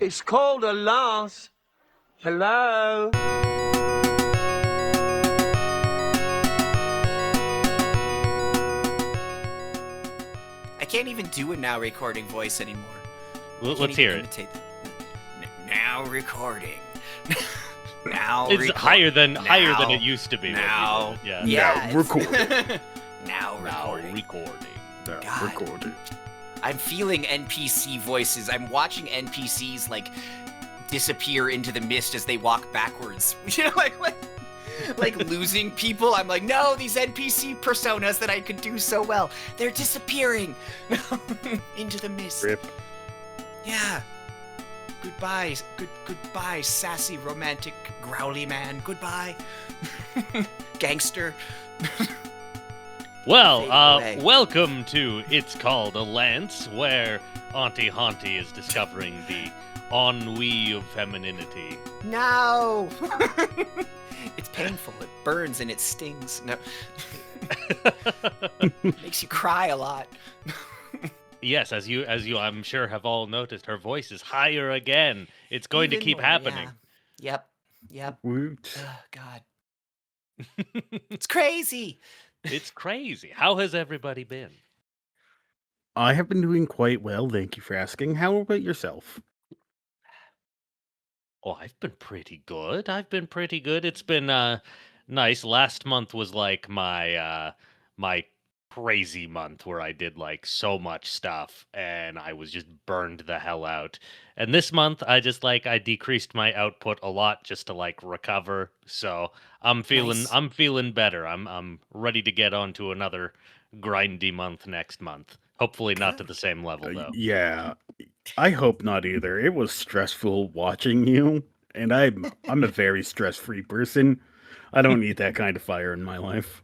It's called a loss. Hello? I can't even do a now recording voice anymore. Let's hear it. Now recording. Now It's higher than it used to be. Now, yeah. Now recording. Now recording. Now recording. I'm feeling NPC voices. I'm watching NPCs like disappear into the mist as they walk backwards. You know, like losing people. I'm like, no, these NPC personas that I could do so well, they're disappearing into the mist. Rip. Yeah. Goodbye. Goodbye, sassy, romantic, growly man. Goodbye. Gangster. Well, welcome to It's Called a Lance, where Hauntie is discovering the ennui of femininity. No. It's painful. It burns and it stings. No. Makes you cry a lot. Yes, as you I'm sure have all noticed, her voice is higher again. It's going to keep happening. Yeah. Yep. Woot. Oh, God. It's crazy. It's crazy. How has everybody been? I have been doing quite well, thank you for asking. How about yourself? Oh, I've been pretty good. It's been nice. Last month was like my my crazy month where I did like so much stuff and I was just burned the hell out. And this month I decreased my output a lot just to like recover. So I'm feeling better. I'm ready to get on to another grindy month next month. Hopefully not to the same level though. Yeah, I hope not either. It was stressful watching you, and I'm a very stress-free person. I don't need that kind of fire in my life.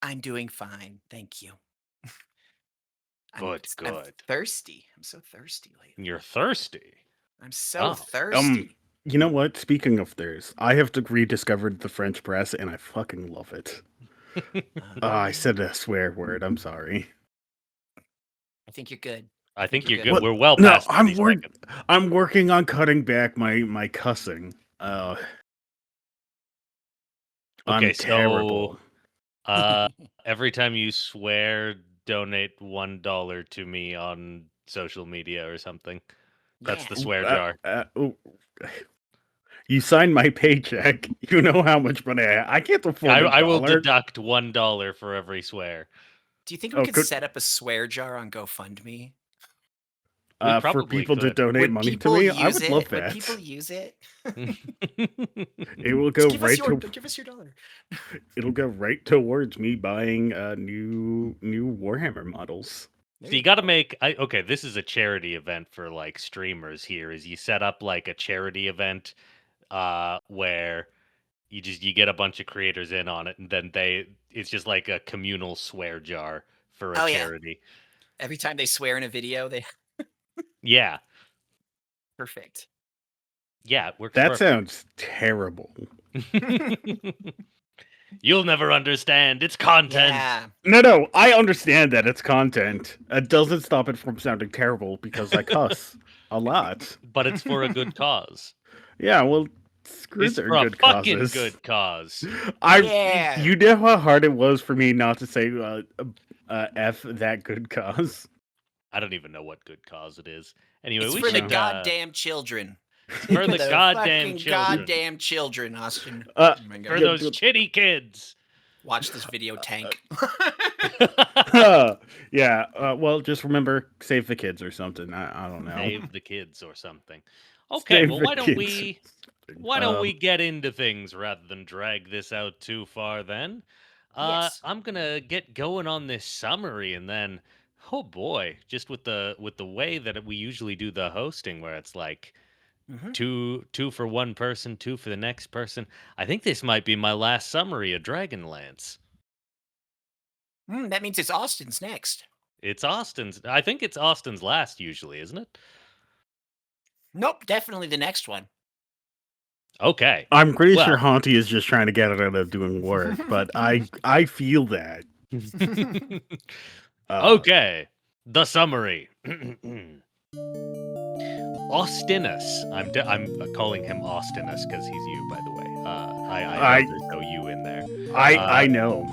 I'm doing fine. Thank you. Good. I'm thirsty. I'm so thirsty lately. You're thirsty. I'm so thirsty. You know what? Speaking of thirst, I have rediscovered the French press, and I fucking love it. I said a swear word. I'm sorry. I think you're good. I think you're good. What? We're well past 30 seconds. I'm working on cutting back my cussing. I'm terrible. So every time you swear, donate $1 to me on social media or something. That's the swear jar. You signed my paycheck. You know how much money I can't afford. I will deduct $1 for every swear. Do you think we could set up a swear jar on GoFundMe? For people to donate money to me, I would love that. Would people use it? It will go give us your dollar. It'll go right towards me buying new Warhammer models. So you got to make okay. This is a charity event for like streamers. Here is you set up like a charity event, where you get a bunch of creators in on it, and then it's just like a communal swear jar for a charity. Yeah. Every time they swear in a video, they. Yeah. Perfect. Yeah, it works. That sounds terrible. You'll never understand. It's content. Yeah. No, I understand that it's content. It doesn't stop it from sounding terrible because I cuss a lot. But it's for a good cause. Yeah, well, screw it's their for good a fucking causes. good cause. You know how hard it was for me not to say F that good cause. I don't even know what good cause it is. Anyway, it's for the goddamn children. For the goddamn children. Goddamn children, Austin. For those chitty kids. Watch this video tank. Yeah. Well, just remember, save the kids or something. I don't know. Save the kids or something. Okay. Well, why don't we get into things rather than drag this out too far? Then, yes. I'm gonna get going on this summary, and then, oh boy, just with the way that we usually do the hosting, where it's like. Two for one person, two for the next person. I think this might be my last summary of Dragonlance. That means it's Austin's next. It's Austin's. I think it's Austin's last usually, isn't it? Nope, definitely the next one. Okay. I'm pretty sure Hauntie is just trying to get it out of doing work, but I feel that. Okay. The summary. Austinus. I'm calling him Austinus because he's you, by the way. I I know there's no you in there. I know,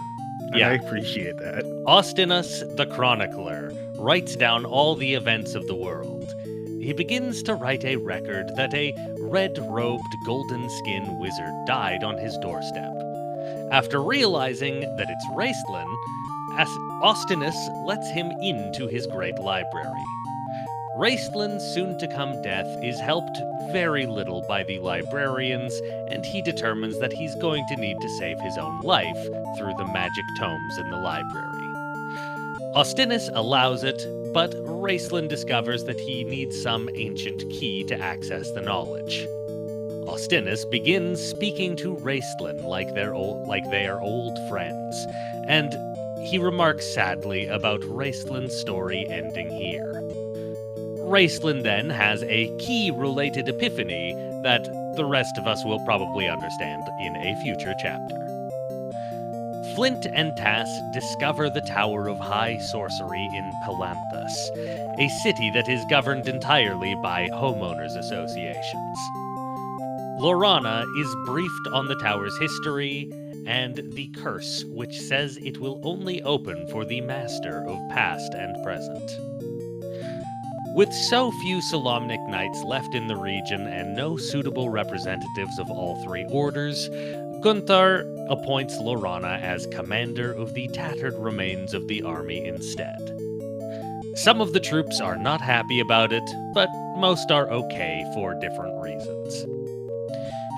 and yeah. I appreciate that. Austinus, the chronicler, writes down all the events of the world. He begins to write a record that a red-robed, golden-skinned wizard died on his doorstep. After realizing that it's Raistlin, Austinus lets him into his great library. Raistlin's soon-to-come death is helped very little by the librarians, and he determines that he's going to need to save his own life through the magic tomes in the library. Austinus allows it, but Raistlin discovers that he needs some ancient key to access the knowledge. Austinus begins speaking to Raistlin like they are old friends, and he remarks sadly about Raistlin's story ending here. Raistlin then has a key-related epiphany that the rest of us will probably understand in a future chapter. Flint and Tass discover the Tower of High Sorcery in Palanthus, a city that is governed entirely by homeowners associations. Lorana is briefed on the tower's history and the curse, which says it will only open for the master of past and present. With so few Solamnic knights left in the region and no suitable representatives of all three orders, Gunther appoints Lorana as commander of the tattered remains of the army instead. Some of the troops are not happy about it, but most are okay for different reasons.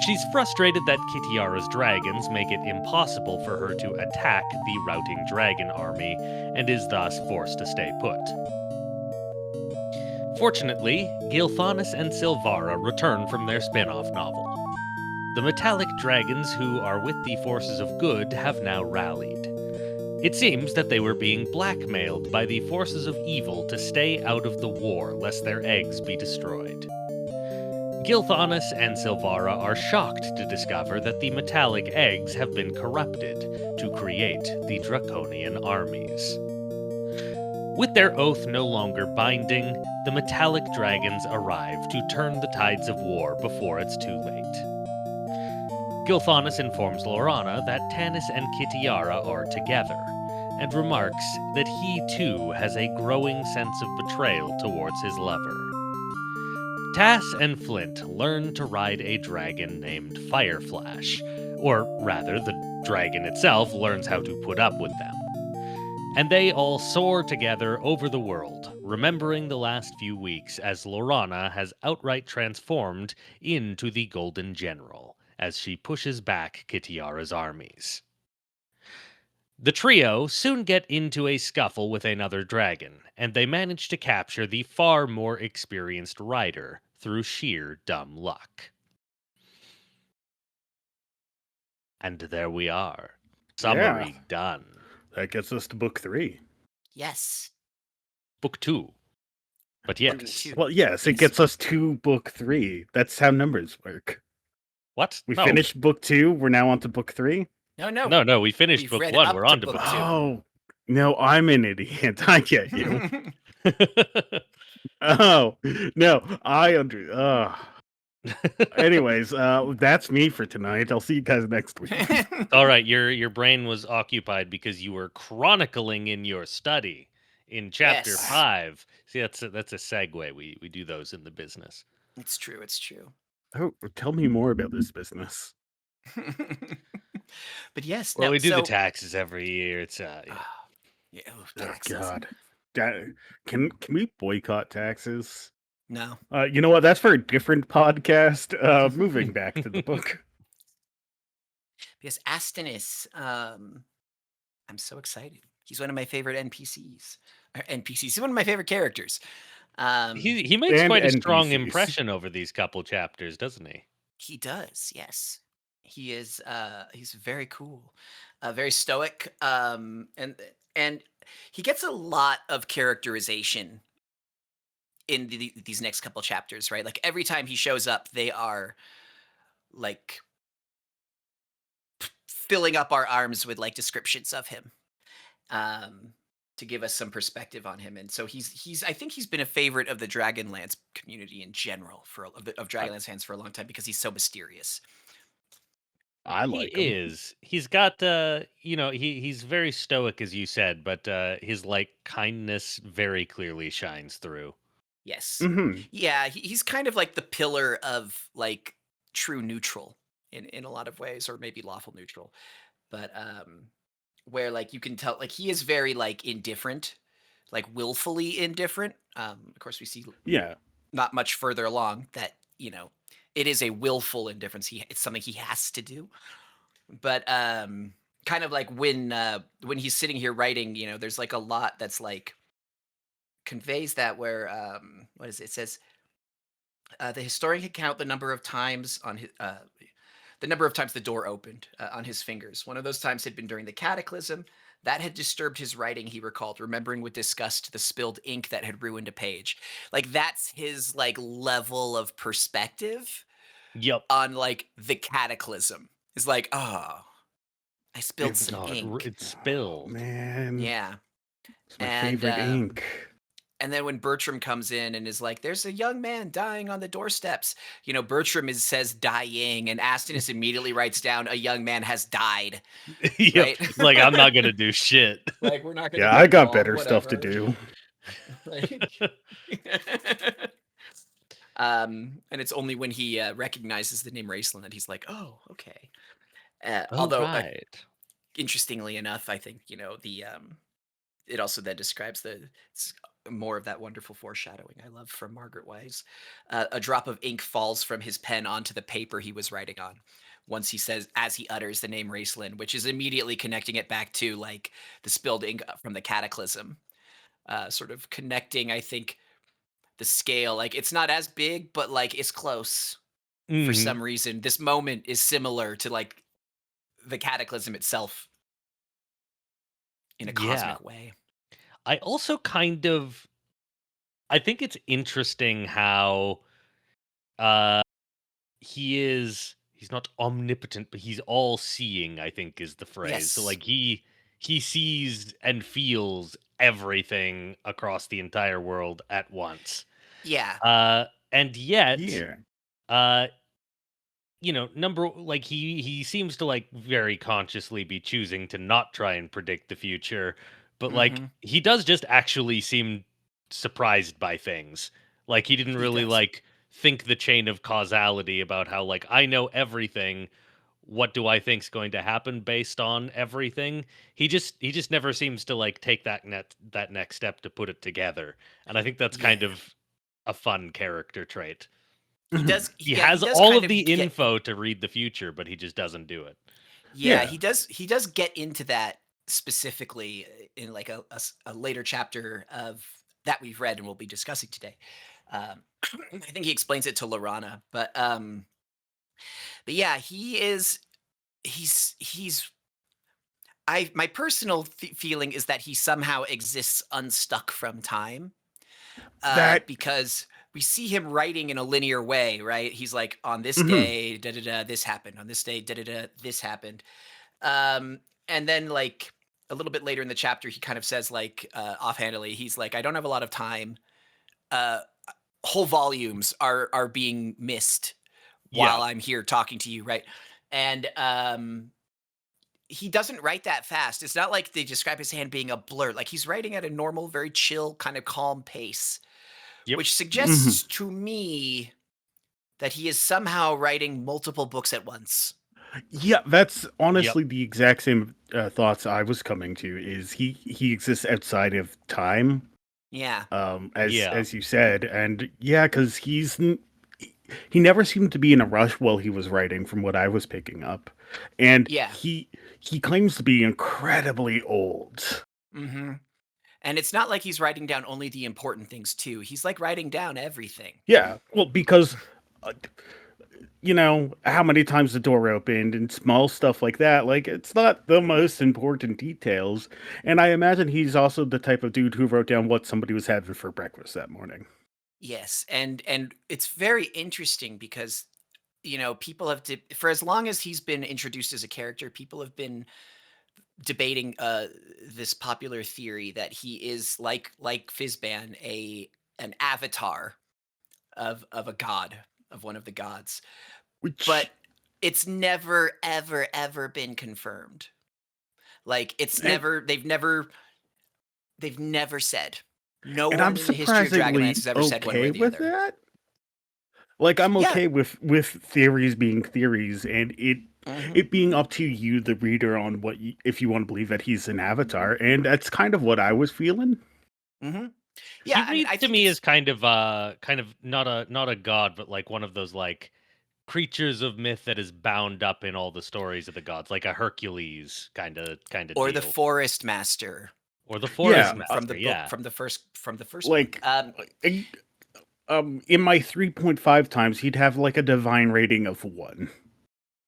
She's frustrated that Kitiara's dragons make it impossible for her to attack the routing dragon army, and is thus forced to stay put. Fortunately, Gilthanas and Silvara return from their spin-off novel. The metallic dragons who are with the forces of good have now rallied. It seems that they were being blackmailed by the forces of evil to stay out of the war lest their eggs be destroyed. Gilthanas and Silvara are shocked to discover that the metallic eggs have been corrupted to create the draconian armies. With their oath no longer binding, the metallic dragons arrive to turn the tides of war before it's too late. Gilthanas informs Lorana that Tanis and Kitiara are together, and remarks that he too has a growing sense of betrayal towards his lover. Tass and Flint learn to ride a dragon named Fireflash, or rather, the dragon itself learns how to put up with them. And they all soar together over the world, remembering the last few weeks as Lorana has outright transformed into the Golden General, as she pushes back Kitiara's armies. The trio soon get into a scuffle with another dragon, and they manage to capture the far more experienced rider through sheer dumb luck. And there we are. Summary done. That gets us to book 3. Yes. Book 2. But yes. Well, yes, it gets us to book 3. That's how numbers work. What? We finished book 2. We're now on to book 3. No. We finished book 1. We're on to book 2. Oh, no, I'm an idiot. I get you. Oh, no, Anyways, that's me for tonight. I'll see you guys next week. All right, your brain was occupied because you were chronicling in your study in chapter 5. See, that's a segue. We do those in the business. It's true. Oh, tell me more about this business. But yes, well, we do the taxes every year. It's taxes. Oh God, can we boycott taxes? No. You know what? That's for a different podcast. Moving back to the book. Because Astinus, I'm so excited. He's one of my favorite NPCs. He's one of my favorite characters. He makes quite a strong impression over these couple chapters, doesn't he? He does, yes. He is. He's very cool, very stoic, and he gets a lot of characterization in these next couple chapters, right? Like every time he shows up, they are like filling up our arms with like descriptions of him. to give us some perspective on him. And so he's I think he's been a favorite of the Dragonlance community in general of I, Dragonlance fans for a long time because he's so mysterious. I he like him. is. He's got he's very stoic as you said, but his like kindness very clearly shines through. Yes. Hmm. Yeah, he's kind of like the pillar of like true neutral in a lot of ways, or maybe lawful neutral. But where like you can tell like he is very like indifferent, like willfully indifferent. Of course we see Yeah. not much further along that, it is a willful indifference. It's something he has to do. But kind of like when he's sitting here writing, there's like a lot that's like conveys that where what is it? It says the historian can count the number of times on his the number of times the door opened on his fingers. One of those times had been during the cataclysm. That had disturbed his writing, he recalled, remembering with disgust the spilled ink that had ruined a page. Like that's his like level of perspective Yep. on like the cataclysm. It's like, oh, I spilled some Oh, ink. it Oh spilled. man, Yeah. it's my And favorite ink. and then when Bertram comes in and is like, "There's a young man dying on the doorsteps," Bertram says "dying," and Astinus immediately writes down, "A young man has died." Yep. Right? Like I'm not gonna do shit. Like we're not going to Yeah, get I got involved. better stuff to Whatever. do. Like, and it's only when he recognizes the name Raistlin that he's like, "Oh, okay." Oh Although, right. interestingly enough, I think the it also then describes more of that wonderful foreshadowing I love from Margaret Wise. A drop of ink falls from his pen onto the paper he was writing on. Once he says, as he utters the name Raistlin, which is immediately connecting it back to like the spilled ink from the cataclysm, sort of connecting, I think, the scale. Like it's not as big, but like it's close for Hmm. some reason. This moment is similar to like the cataclysm itself in a Yeah. cosmic way. I also I think it's interesting how uh he's not omnipotent, but he's all seeing, I think is the phrase. So Yes. like he sees and feels everything across the entire world at once. Yeah. And yet, Yeah. uh he seems to like very consciously be choosing to not try and predict the future, but like Hmm. he does just actually seem surprised by things. Like he didn't He really does. like think the chain of causality about how like I know everything. What do I think's going to happen based on everything? He just never seems to like take that next step to put it together. And I think that's kind Yeah. of a fun character trait. He Mhm. does. He Yeah, he has does all kind of the of get. info to read the future, but he just doesn't do it. Yeah, Yeah. he does get into that specifically in like a later chapter of that we've read and we'll be discussing today. I think he explains it to Lorana, but yeah, he is. He's. My personal feeling is that he somehow exists unstuck from time, That. because we see him writing in a linear way, right? He's like, on this Mhm. day, da da da, this happened. On this day, da da da, this happened. And then like a little bit later in the chapter, he kind of says like offhandedly, he's like, I don't have a lot of time. Uh, Whole volumes are being missed Yeah. while I'm here talking to you, right? And he doesn't write that fast. It's not like they describe his hand being a blur. Like he's writing at a normal, very chill, kind of calm pace, Yep. which Mhm. suggests to me that he is somehow writing multiple books at once. Yeah, that's Yep. honestly the exact same thoughts I was coming to. Is he exists outside of time, Yeah. Yeah. as you said, and yeah, because he never seemed to be in a rush while he was writing, from what I was picking up, and Yeah. he claims to be incredibly old. Hmm. And it's not like he's writing down only the important things too. He's like writing down everything. Yeah, well, because uh, how many times the door opened and small stuff like that. Like, it's not the most important details. And I imagine he's also the type of dude who wrote down what somebody was having for breakfast that morning. Yes, and it's very interesting because people have for as long as he's been introduced as a character, people have been debating this popular theory that he is like Fizban, an avatar of a god, of one of the gods. But Which it's never ever been confirmed. Like it's and, never they've never said. No and I'm one in the history of Dragonlance surprisingly has ever said one way okay or the with other. that. Like I'm Yeah. okay with theories being theories, and Mhm. it being up to you, the reader, on what if you want to believe that he's an avatar, and that's kind of what I was feeling. Mhm. He Yeah, I mean, reads I to think me as it's kind of not a god, but like one of those like creatures of myth that is bound up in all the stories of the gods, like a Hercules kind of or the deal, Forest Master or the Yeah, Forest from the Master. book Yeah, from the first book. like in my 3.5 times, he'd have like a divine rating of 1.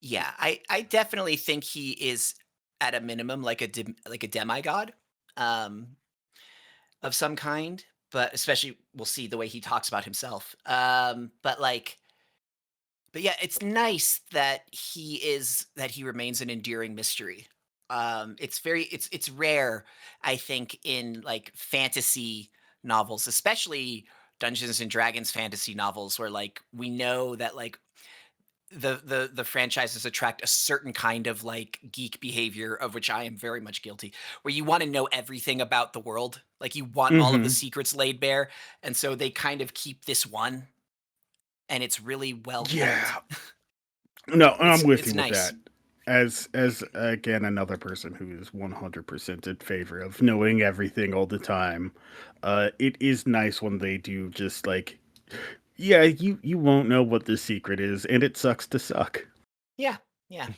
Yeah, I definitely think he is at a minimum like like a demigod, um, of some kind. But especially, we'll see the way he talks about himself. But yeah, it's nice that he remains an endearing mystery. It's rare, I think, in like fantasy novels, especially Dungeons and Dragons fantasy novels, where like we know that like the franchises attract a certain kind of like geek behavior, of which I am very much guilty, where you want to know everything about the world, like you want all of the Hmm. secrets laid bare, and so they kind of keep this one, and it's really well kept. Yeah, no, I'm with It's you with nice. that. As again another person who is 100% in favor of knowing everything all the time, it is nice when they do just like, yeah, you won't know what the secret is, and it sucks to suck. Yeah, yeah.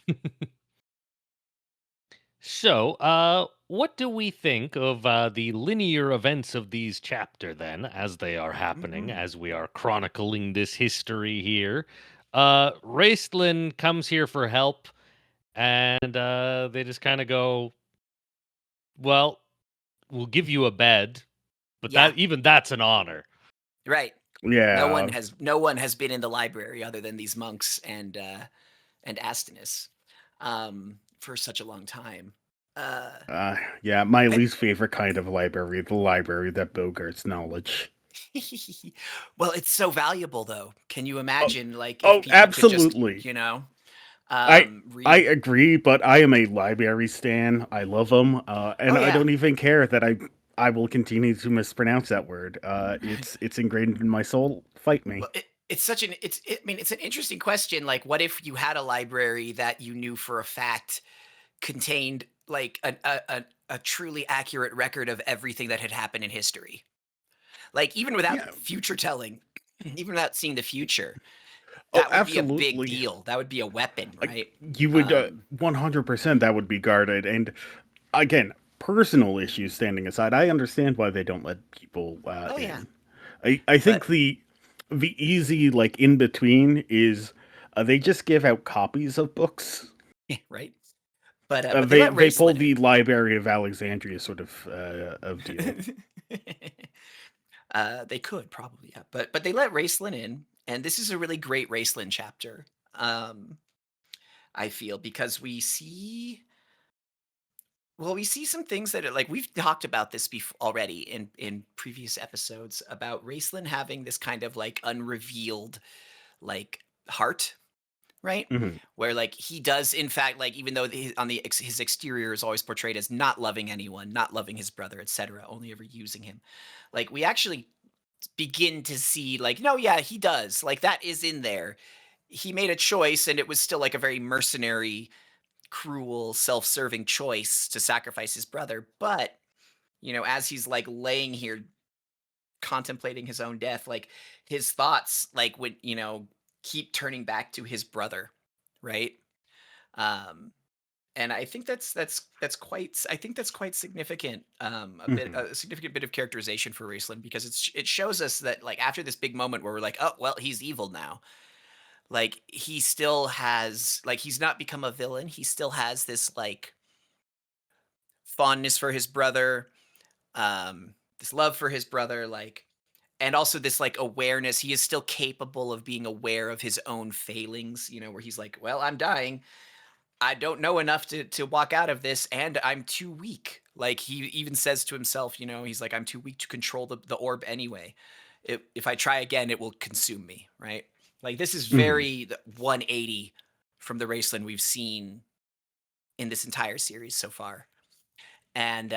So, what do we think of the linear events of these chapter then, as they are happening, Mhm. as we are chronicling this history here? Raistlin comes here for help, and they just kind of go, "Well, we'll give you a bed, but Yeah, that even that's an honor." right. Yeah, No one has been in the library other than these monks and Astinus for such a long time. Uh, yeah, my I, least favorite kind of library, the library that bogarts knowledge. well, it's so valuable though. Can you Oh, imagine like if oh, people could just, absolutely. I I read? agree, but I am a library stan. I love them, Oh and I yeah. don't even care that I will continue to mispronounce that word. It's ingrained in my soul. Fight me. Well, it's such an I mean, it's an interesting question. Like, what if you had a library that you knew for a fact contained like a truly accurate record of everything that had happened in history? Like, even without Yeah. future telling, even without seeing the future, Oh, that would be a big absolutely. deal. That would be a weapon, Like right? you would Um, 100% that would be guarded. And again, personal issues standing aside, I understand why they don't let people oh yeah, in. I think but the easy like in between is they just give out copies of books. right. But they let They pull Raceland the Library of Alexandria sort of deal. in. They could probably, yeah, but they let Raceland in, and this is a really great Raceland chapter. Um, I feel because we see some things that are like we've talked about this already in previous episodes about Raceland having this kind of like unrevealed like heart, right? Hmm. Where like he does in fact like even though his exterior is always portrayed as not loving anyone, not loving his brother, etc., only ever using him. Like we actually begin to see like no, yeah, he does. Like that is in there. He made a choice and it was still like a very mercenary, cruel, self-serving choice to sacrifice his brother, but as he's like laying here contemplating his own death, like his thoughts like would, keep turning back to his brother, right? Um and I think that's quite I think that's quite significant, Hmm. a significant bit of characterization for Raceland because it shows us that like after this big moment where we're like, oh well, he's evil now. Like he still has like he's not become a villain. He still has this like fondness for his brother, this love for his brother, like, and also this like awareness. He is still capable of being aware of his own failings. Where he's like, well, I'm dying. I don't know enough to walk out of this, and I'm too weak. Like he even says to himself, he's like, I'm too weak to control the orb anyway. If I try again, it will consume me, right? Like this is Mhm. very 180 from the Raceland we've seen in this entire series so far. And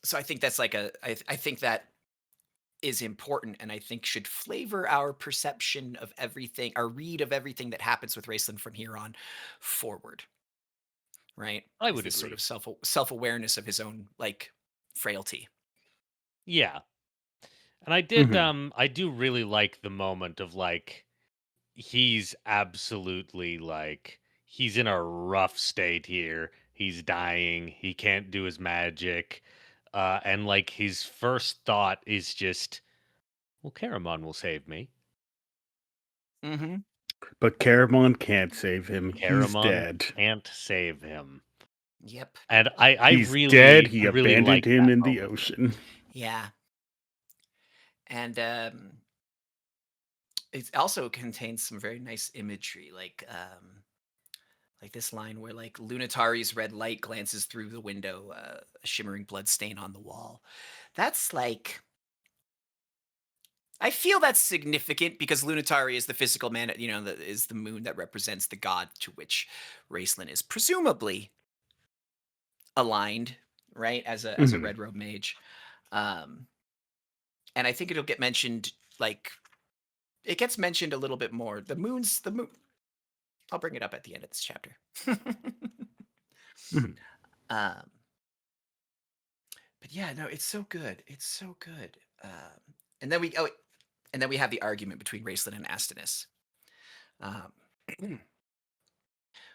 so I think that's like I think that is important and I think should flavor our perception of everything, our read of everything that happens with Raceland from here on forward, right? I Is would this sort agree. of self-awareness of his own like frailty. Yeah. And Mhm. I do really like the moment of like he's absolutely like he's in a rough state here. He's dying. He can't do his magic. And like his first thought is just, well, Caramon will save me. Mm-hmm. But Caramon can't save him. He's Caramon dead. can't save him. Yep. And I He's dead. really He I really abandoned like him that in the moment. ocean. Yeah. And it also contains some very nice imagery, like this line where like Lunatari's red light glances through the window, a shimmering blood stain on the wall. That's like I feel that's significant because Lunatari is the physical man, is the moon that represents the god to which Raistlin is presumably aligned, right? As a Mhm. red robe mage. Um and I think it'll get mentioned like it gets mentioned a little bit more. The moon I'll bring it up at the end of this chapter. Mhm. um but yeah, no, it's so good. It's so good. And then we have the argument between Raistlin and Astinus. Um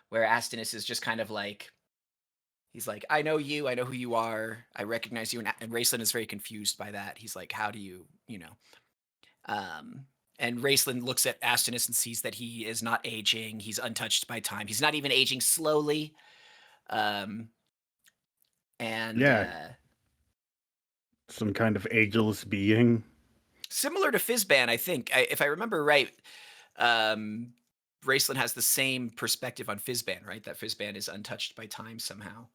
where Astinus is just kind of like he's like, I know you, I know who you are, I recognize you, and Raistlin is very confused by that. He's like, how do you, and Raistlin looks at Astinus and sees that he is not aging, he's untouched by time, he's not even aging slowly. Um, and Yeah, some kind of ageless being. Similar to Fizban, I think, if I remember right, um, Raistlin has the same perspective on Fizban, right? That Fizban is untouched by time somehow.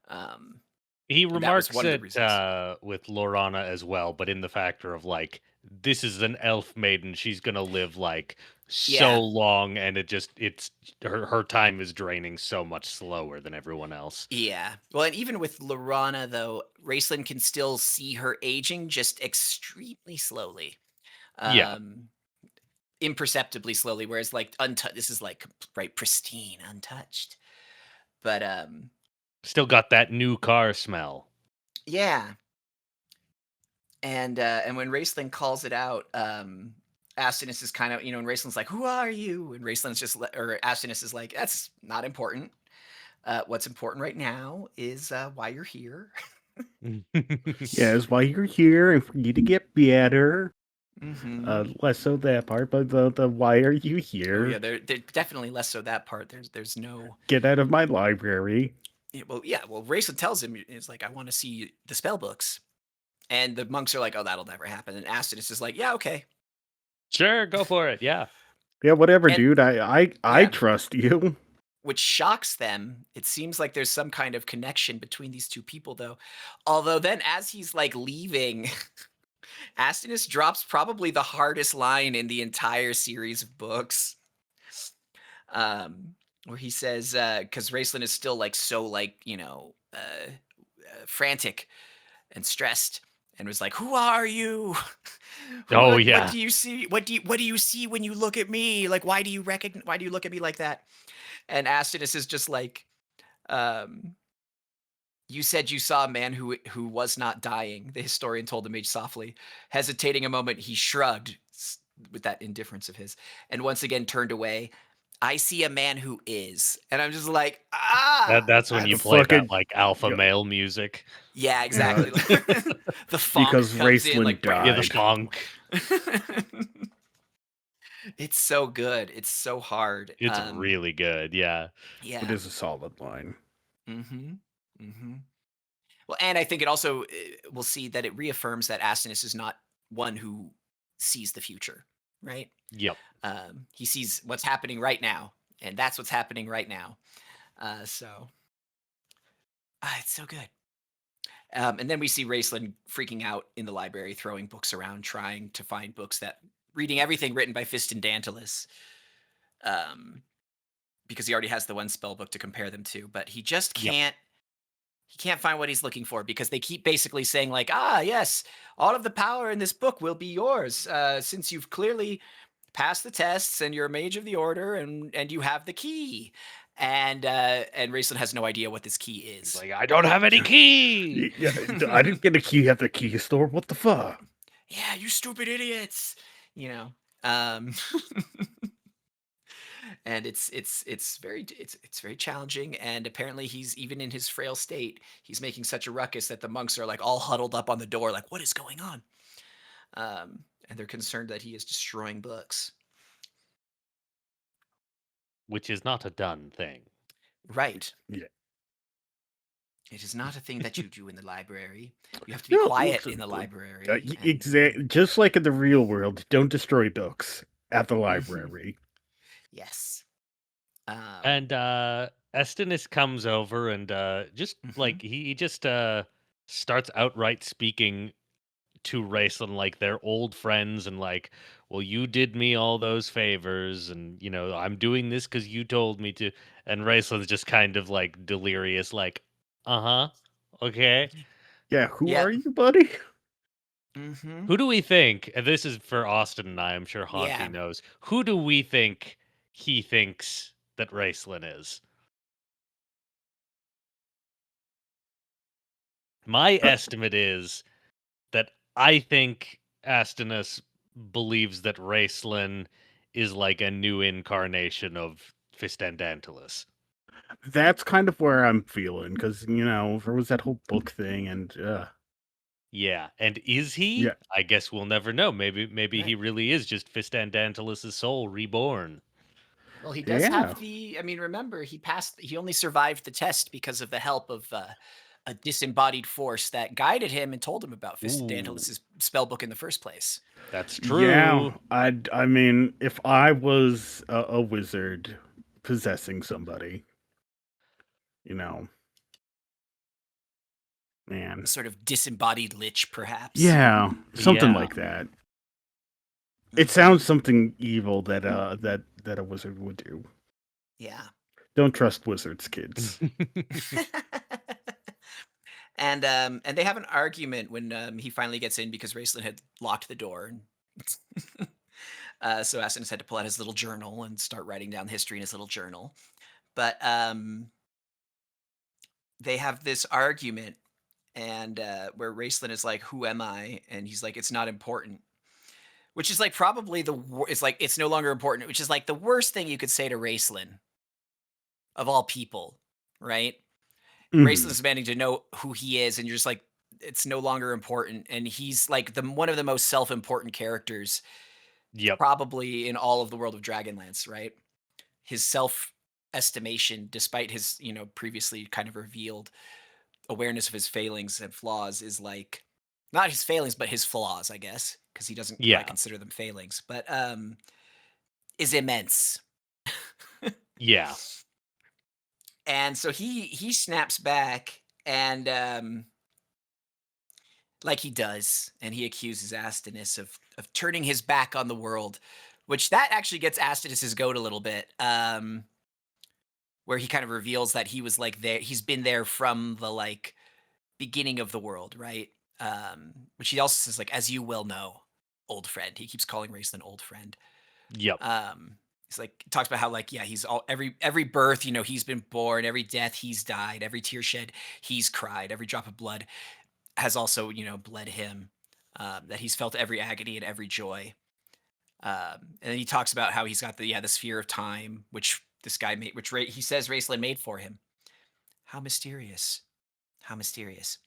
Um, He and that was remarks one of the it reasons. with Lorana as well, but in the factor of like this is an elf maiden. She's gonna live like so Yeah, long, and it's her time is draining so much slower than everyone else. yeah. Well, and even with Lorana, though, Raistlin can still see her aging just extremely slowly, Yeah, um, imperceptibly slowly. Whereas, like, this is like right pristine, untouched. But still got that new car smell. yeah. And when Raistlin calls it out, Astinus is kind of, and Raistlin's like, "Who are you?" And Raistlin's or Astinus is like, "That's not important. What's important right now is why you're here." Yeah, it's why you're here and for you to get better. Mm-hmm. Less so that part, but the why are you Oh yeah, here? they're definitely less so that part. There's no. Get out of my library. Well, yeah. Well, Raistlin tells him, "It's like I want to see the spell books," and the monks are like, "Oh, that'll never happen." And Astinus is like, "Yeah, okay." Sure, go for it. Yeah. Yeah, whatever, And dude. I yeah, trust you. which shocks them. It seems like there's some kind of connection between these two people, though. Although then, as he's like leaving, Astinus drops probably the hardest line in the entire series of books. Where he says, because Raistlin is still like so like frantic and stressed, and was like, "Who are you? Oh What yeah. do you see? What do you see when you look at me? Like, why do you recognize? Why do you look at me like that?" And Astinus is just like, um, "You said you saw a man who was not dying." The historian told the mage softly. Hesitating a moment, he shrugged with that indifference of his, and once again turned away. "I see a man who is," and I'm just like, That's when you The that's play that fucking like alpha yo, male music. yeah, yeah, exactly. The funk because comes in Raceland like, Yeah, the died. funk. it's so good. It's so hard. It's really good. Yeah. It Yeah. is a solid line. Mm-hmm. Mm-hmm. Well, and I think it also we'll see that it reaffirms that Astinus is not one who sees the future, right? Yep. He sees what's happening right now, And that's what's happening right now. It's so good. And then we see Raistlin freaking out in the library, throwing books around, trying to find books reading everything written by Fist and Dantalus, um, because he already has the one spell book to compare them to, but he just Yep. can't. He can't find what he's looking for because they keep basically saying like, ah, yes, all of the power in this book will be yours, since you've clearly passed the tests and you're a mage of the order and you have the key. And Raistlin has no idea what this key He's is. like, I don't have any key. Yeah, I didn't get a key at the key store. What the fuck? Yeah, you stupid idiots. You know. Um and it's very challenging, and apparently he's, even in his frail state, he's making such a ruckus that the monks are like all huddled up on the door like, what is going on? And they're concerned that he is destroying books. Which is not a done thing. Right. Yeah. It is not a thing that you do in the library. You have to be quiet in the library. Exactly. Just like in the real world, don't destroy books at the library. Yes. And Estinus comes over and just like he just starts outright speaking to Raistlin like they're old friends, and like, well, you did me all those favors, and I'm doing this because you told me to. And Raistlin's just kind of like delirious, like, okay. Yeah, who Yep. are you, buddy? Who do we think? And this is for Austin and I'm sure Hauntie Yeah. knows. Who do we think he thinks that Raistlin is? My estimate is that I think Astinus believes that Raistlin is like a new incarnation of Fistandantalus. That's kind of where I'm feeling, because, there was that whole book thing, and, Yeah, and is he? Yeah. I guess we'll never know. Maybe Right. he really is just Fistandantalus' soul reborn. Well, he does Yeah. have I mean, remember, he only survived the test because of the help of a disembodied force that guided him and told him about Fistandantalus' spell book in the first place. That's true. Yeah, I mean, if I was a wizard possessing somebody, man. A sort of disembodied lich, perhaps. Yeah, something Yeah. like that. It sounds something evil that a wizard would do. Yeah. Don't trust wizards, kids. And they have an argument when he finally gets in because Raistlin had locked the door. So Astinus had to pull out his little journal and start writing down history in his little journal. But they have this argument, and where Raistlin is like, "Who am I?" And he's like, "It's not important." Which is like probably it's like, it's no longer important, which is like the worst thing you could say to Raistlin of all people, right? Raistlin's demanding to know who he is, and you're just like, it's no longer important. And he's like one of the most self-important characters, probably in all of the world of Dragonlance, right? His self-estimation, despite his previously kind of revealed awareness of his failings and flaws, is like, not his failings but his flaws, I guess, because he doesn't quite consider them failings, but is immense. Yeah. And so he snaps back, and like he does, and he accuses Astinus of turning his back on the world, which that actually gets Astinus's goat a little bit, where he kind of reveals that he was like there, he's been there from the like beginning of the world, right? Which he also says, like, as you well know, old friend. He keeps calling Raistlin old friend. Yep. He's like, talks about how, like, yeah, he's every birth, he's been born, every death he's died, every tear shed he's cried, every drop of blood has also, bled him. That he's felt every agony and every joy. And then he talks about how he's got the sphere of time, which this guy made, which he says Raistlin made for him. How mysterious! How mysterious!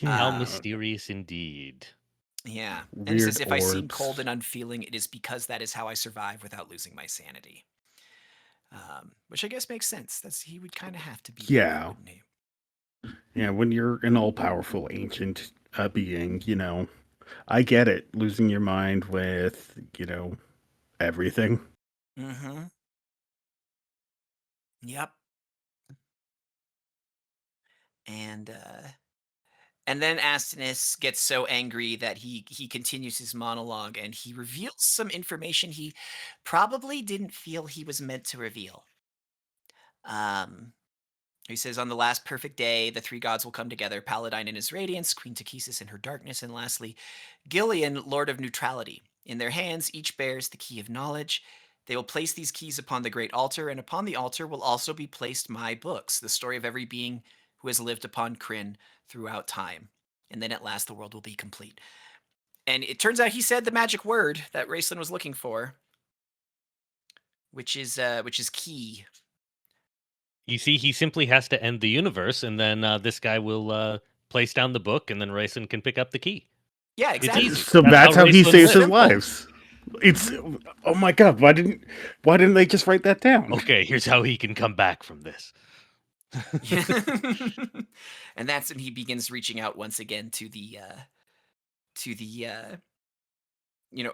How mysterious indeed. Yeah. And he says, if I seem cold and unfeeling, it is because that is how I survive without losing my sanity. Which I guess makes sense. He would kind of have to be. Yeah. Yeah, when you're an all-powerful ancient being, I get it. Losing your mind with, everything. Mm-hmm. Yep. And then Astinus gets so angry that he continues his monologue and he reveals some information he probably didn't feel he was meant to reveal. Um, he says, on the last perfect day, the three gods will come together: Paladine in his radiance, Queen Takesis in her darkness, and lastly, Gillian, Lord of Neutrality. In their hands, each bears the key of knowledge. They will place these keys upon the great altar, and upon the altar will also be placed my books, the story of every being who has lived upon Krynn throughout time. And then at last the world will be complete. And it turns out he said the magic word that Raistlin was looking for, which is key. You see, he simply has to end the universe, and then this guy will place down the book, and then Rayson can pick up the key. Yeah, It's exactly. easy. So that's how he Raistlin saves his lived. lives. It's oh my god! Why didn't they just write that down? Okay, here's how he can come back from this. And that's when he begins reaching out once again to the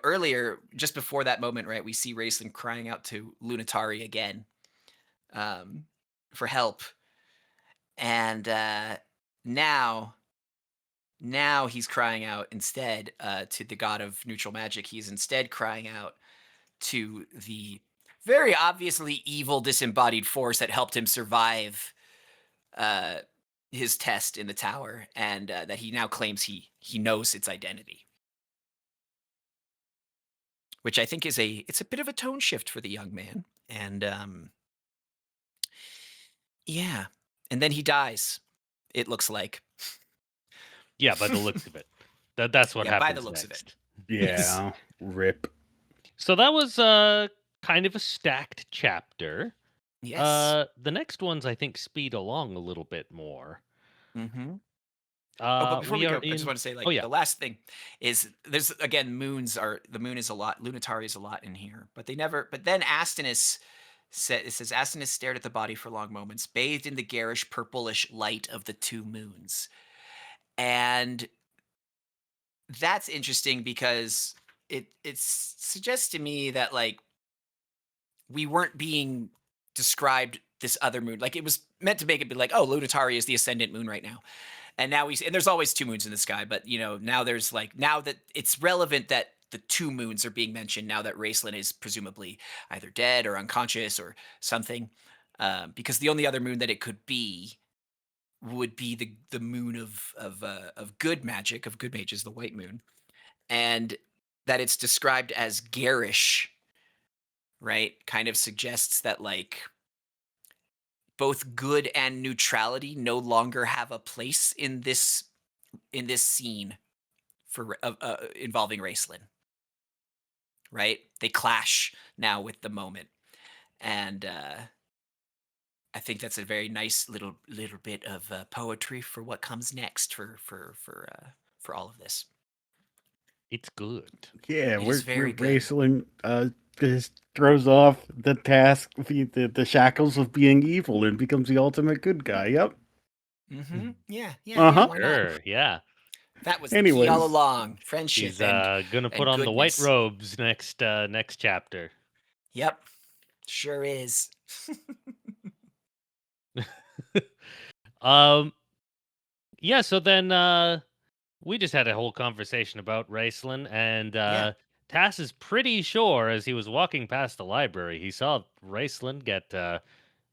earlier, just before that moment, right? We see Raistlin crying out to Lunatari again, for help, and now he's crying out instead to the god of neutral magic. He's instead crying out to the very obviously evil disembodied force that helped him survive his test in the tower, and that he now claims he knows its identity, which I think it's a bit of a tone shift for the young man. And yeah, and then he dies, it looks like. Yeah, by the looks of it. That's what Yeah, happens by the looks next. of it. Yeah, rip. So that was kind of a stacked chapter. Yes. The next ones I think speed along a little bit more. Mm-hmm. But before we we go, are I just in. want to say, Oh like, yeah, the last thing is there's again the moon is a lot, Lunatari is a lot in here, but then Astinus says Astinus stared at the body for long moments, bathed in the garish purplish light of the two moons. And that's interesting because it suggests to me that, like, we weren't being described this other moon. Like, it was meant to make it be like, oh, Lunatari is the ascendant moon right now. And now and there's always two moons in the sky, but now there's now that it's relevant that the two moons are being mentioned now that Raistlin is presumably either dead or unconscious or something, because the only other moon that it could be would be the moon of good magic, of good mages, the white moon, and that it's described as garish, right? Kind of suggests that, like, both good and neutrality no longer have a place in this scene for involving Raistlin, right? They clash now with the moment, and I think that's a very nice little bit of poetry for what comes next for all of this. it's good. Yeah, It is we're very good. Raistlin just throws off the task, the shackles of being evil, and becomes the ultimate good guy. Yep. Mm-hmm. Yeah. Uh-huh. Why not? Sure, yeah. That was the key all Anyways. along. Friendship He's and gonna put on the white goodness. robes next chapter. Yep, sure is. Yeah, so then we just had a whole conversation about Raistlin, and Yeah. Tass is pretty sure as he was walking past the library, he saw Raistlin get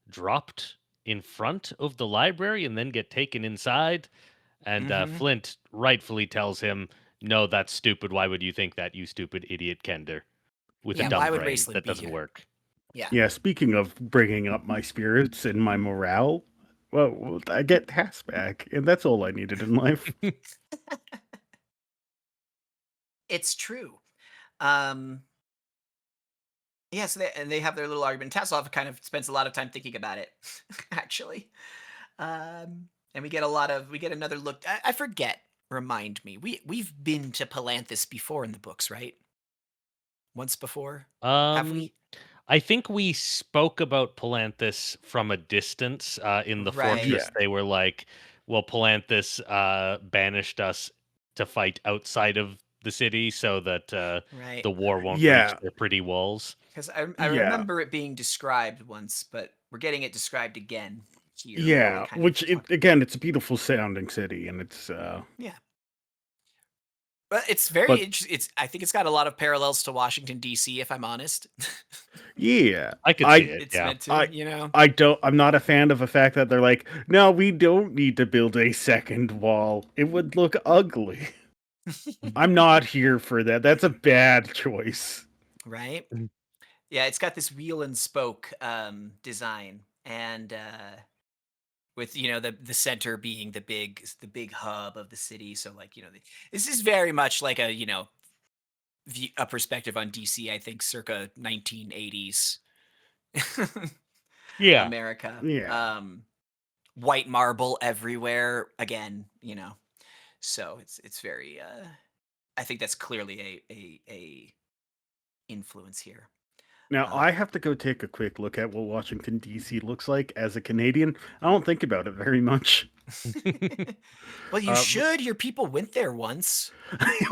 dropped in front of the library and then get taken inside. And Mhm. Flint rightfully tells him, "No, that's stupid. Why would you think that, you stupid idiot Kender? With a Yeah, dumb why would brain, Raistlin that be doesn't here?" work." Yeah. Yeah, speaking of bringing up my spirits and my morale, well, I get Tass back, and that's all I needed in life. It's true. Yeah, so they have their little argument. Tasselhoff kind of spends a lot of time thinking about it, actually. And we get another look. I forget. Remind me. We've been to Palanthas before in the books, right? Once before, have we? I think we spoke about Palanthas from a distance in the Right. fortress. Yeah. They were like, well, Palanthas banished us to fight outside of the city so that Right. the war won't reach Yeah, their pretty walls. Because I yeah, remember it being described once, but we're getting it described again here, where they yeah. kind of Which talk. again, it's a beautiful sounding city, and it's Yeah. But it's very but interesting. I think it's got a lot of parallels to Washington D.C. If I'm honest, yeah, I could see I it. it's Yeah. meant to. I You know. I don't. I'm not a fan of the fact that they're like, no, we don't need to build a second wall. It would look ugly. I'm not here for that. That's a bad choice. Right. Yeah, it's got this wheel and spoke design, and with the center being the big hub of the city. So like this is very much like a a perspective on DC. I think circa 1980s Yeah. America. Yeah. White marble everywhere again. So it's very. I think that's clearly a influence here. Now Um, I have to go take a quick look at what Washington D.C. looks like as a Canadian. I don't think about it very much. well, you should. Your people went there once.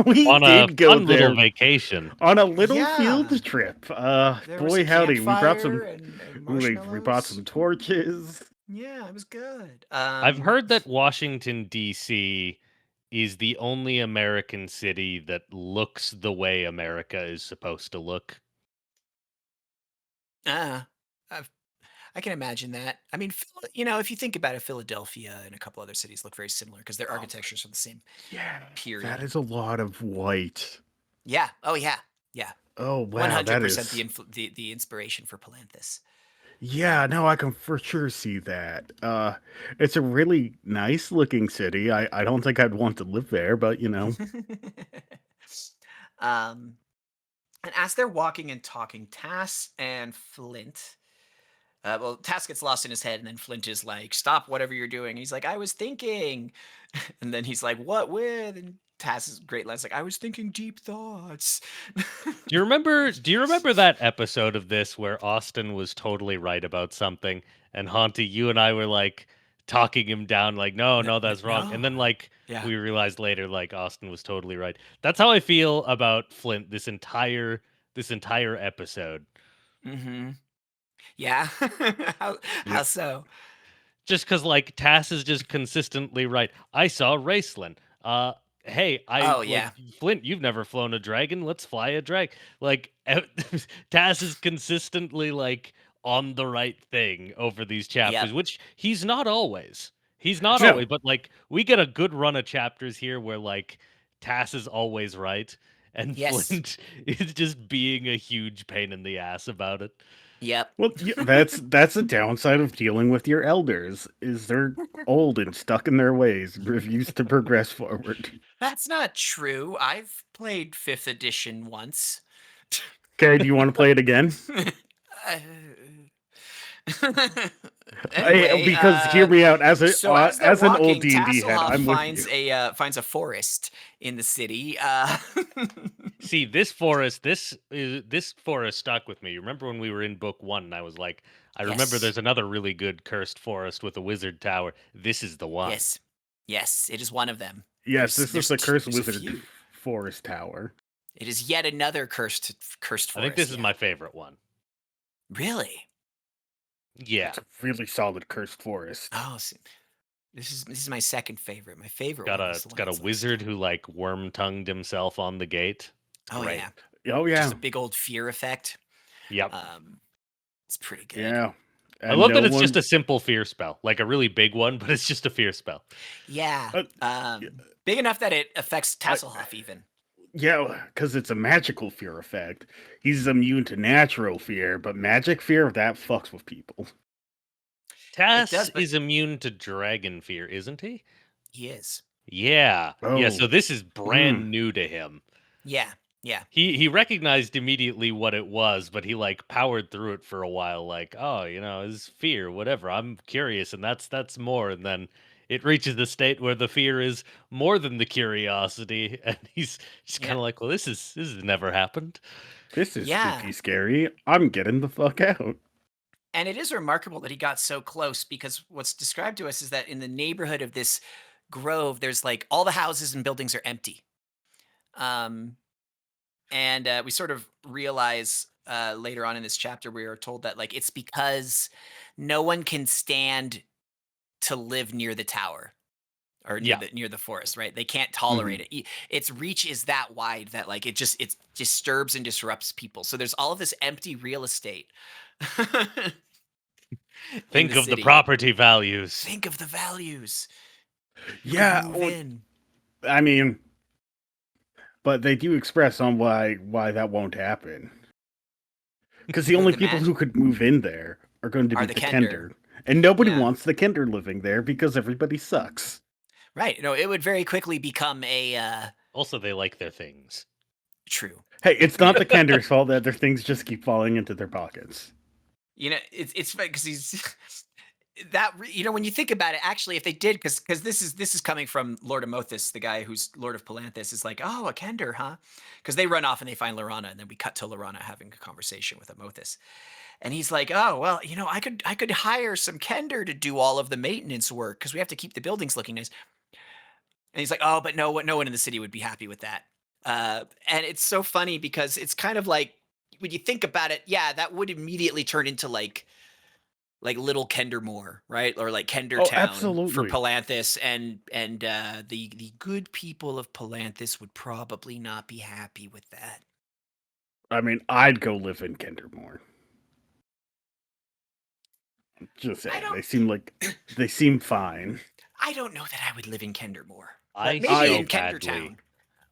We On a did go fun little there vacation. on a little Yeah. field trip. There was Boy a howdy, we brought campfire some. and We brought marshmallows. some torches. Yeah, it was good. I've heard that Washington D.C. is the only American city that looks the way America is supposed to look. Uh, I've- I can imagine that. I mean, if you think about it, Philadelphia and a couple other cities look very similar because their Oh, architectures are the same yeah, that period. is a lot of white. Yeah. Oh, yeah. Yeah. Oh wow, that 100% is. the inspiration for Palanthus. Yeah, no, I can for sure see that. It's a really nice looking city. I don't think I'd want to live there, but um, and as they're walking and talking, Tass and Flint. Well, Tass gets lost in his head, and then Flint is like, "Stop whatever you're doing." He's like, "I was thinking," and then he's like, "What with?" And Tass's great line's like, "I was thinking deep thoughts." Do you remember that episode of this where Austin was totally right about something and Hauntie, you and I were like talking him down like no, no, that's wrong. And then No. like Yeah. we realized later like Austin was totally right. That's how I feel about Flint this entire episode. Mm-hmm. Yeah. how Yep. so? Just cuz like Tass is just consistently right. I saw Raistlin. Hey, I Oh like yeah. Flint, you've never flown a dragon. Let's fly a drag. Like Tass is consistently like on the right thing over these chapters, Yep. which he's not always. He's not No, always, but like we get a good run of chapters here where like Tass is always right and Yes. Flint is just being a huge pain in the ass about it. Yep. well, yeah, that's the downside of dealing with your elders. Is they're old and stuck in their ways, refuse to progress forward. That's not true. I've played 5th edition once. Okay, do you want to play it again? Uh, anyway, Because hear me out, as a so as they're as an old walking, D&D head, Tasselhoff I'm with finds you. a forest in the city. See, this forest stuck with me. You remember when we were in book 1 and I was like, I remember Yes, there's another really good cursed forest with a wizard tower. This is the one. yes, yes. It is one of them. Yes, this is the Cursed There's a Wizard few. Forest Tower. It is yet another cursed forest. I think this is Yeah. my favorite one. Really. Yeah. It's a really solid cursed forest. Oh, this is my second favorite. My favorite Got one a is it's the one got a that's like wizard who like worm-tongued himself on the gate. Oh Great. yeah, Oh yeah, just a big old fear effect. Yep. It's pretty good. yeah. I And love no that it's one, just a simple fear spell, like a really big one, but it's just a fear spell. Yeah. yeah, Big enough that it affects Tasselhoff even. yeah, because it's a magical fear effect. He's immune to natural fear, but magic fear that fucks with people. Tass does, but- is immune to dragon fear, isn't he? He is. Yeah. Yeah, Oh. so this is brand new to him. Yeah. Yeah. He recognized immediately what it was, but he like powered through it for a while, like, oh, is fear, whatever. I'm curious, and that's more. And then it reaches the state where the fear is more than the curiosity, and he's just kind of like, well, this has never happened. This is Yeah. spooky scary. I'm getting the fuck out. And it is remarkable that he got so close, because what's described to us is that in the neighborhood of this grove, there's like all the houses and buildings are empty. And we sort of realize later on in this chapter, we are told that like it's because no one can stand to live near the tower or Yeah. near the forest, right? They can't Mm-hmm. tolerate it. Its reach is that wide that like it disturbs and disrupts people. So there's all of this empty real estate. in Think the of the city. property values. Think of the values. You Yeah, could move in. I mean, but they do express on why that won't happen. Because the only The people match- who could move in there are going to Are be the the Kender. Kender. And nobody Yeah. wants the Kender living there because everybody sucks. Right. No, it would very quickly become a Also, they like their things. true. Hey, it's not the Kender's fault that their things just keep falling into their pockets. You know, it's funny because he's when you think about it, actually, if they did, because this is coming from Lord Amothus, the guy who's Lord of Palanthas, is like, oh, a Kender, huh? Because they run off and they find Lorana, and then we cut to Lorana having a conversation with Amothus, and he's like, oh, well, I could hire some Kender to do all of the maintenance work because we have to keep the buildings looking nice. And he's like, oh, but no one in the city would be happy with that. And it's so funny because it's kind of like when you think about it, yeah, that would immediately turn into like little Kendermore, right? Or like Kender Oh, Town for absolutely. Palanthas, and the good people of Palanthas would probably not be happy with that. I mean, I'd go live in Kendermore. Just saying, they seem fine. I don't know that I would live in Kendermore. I Maybe so in badly, Kendertown.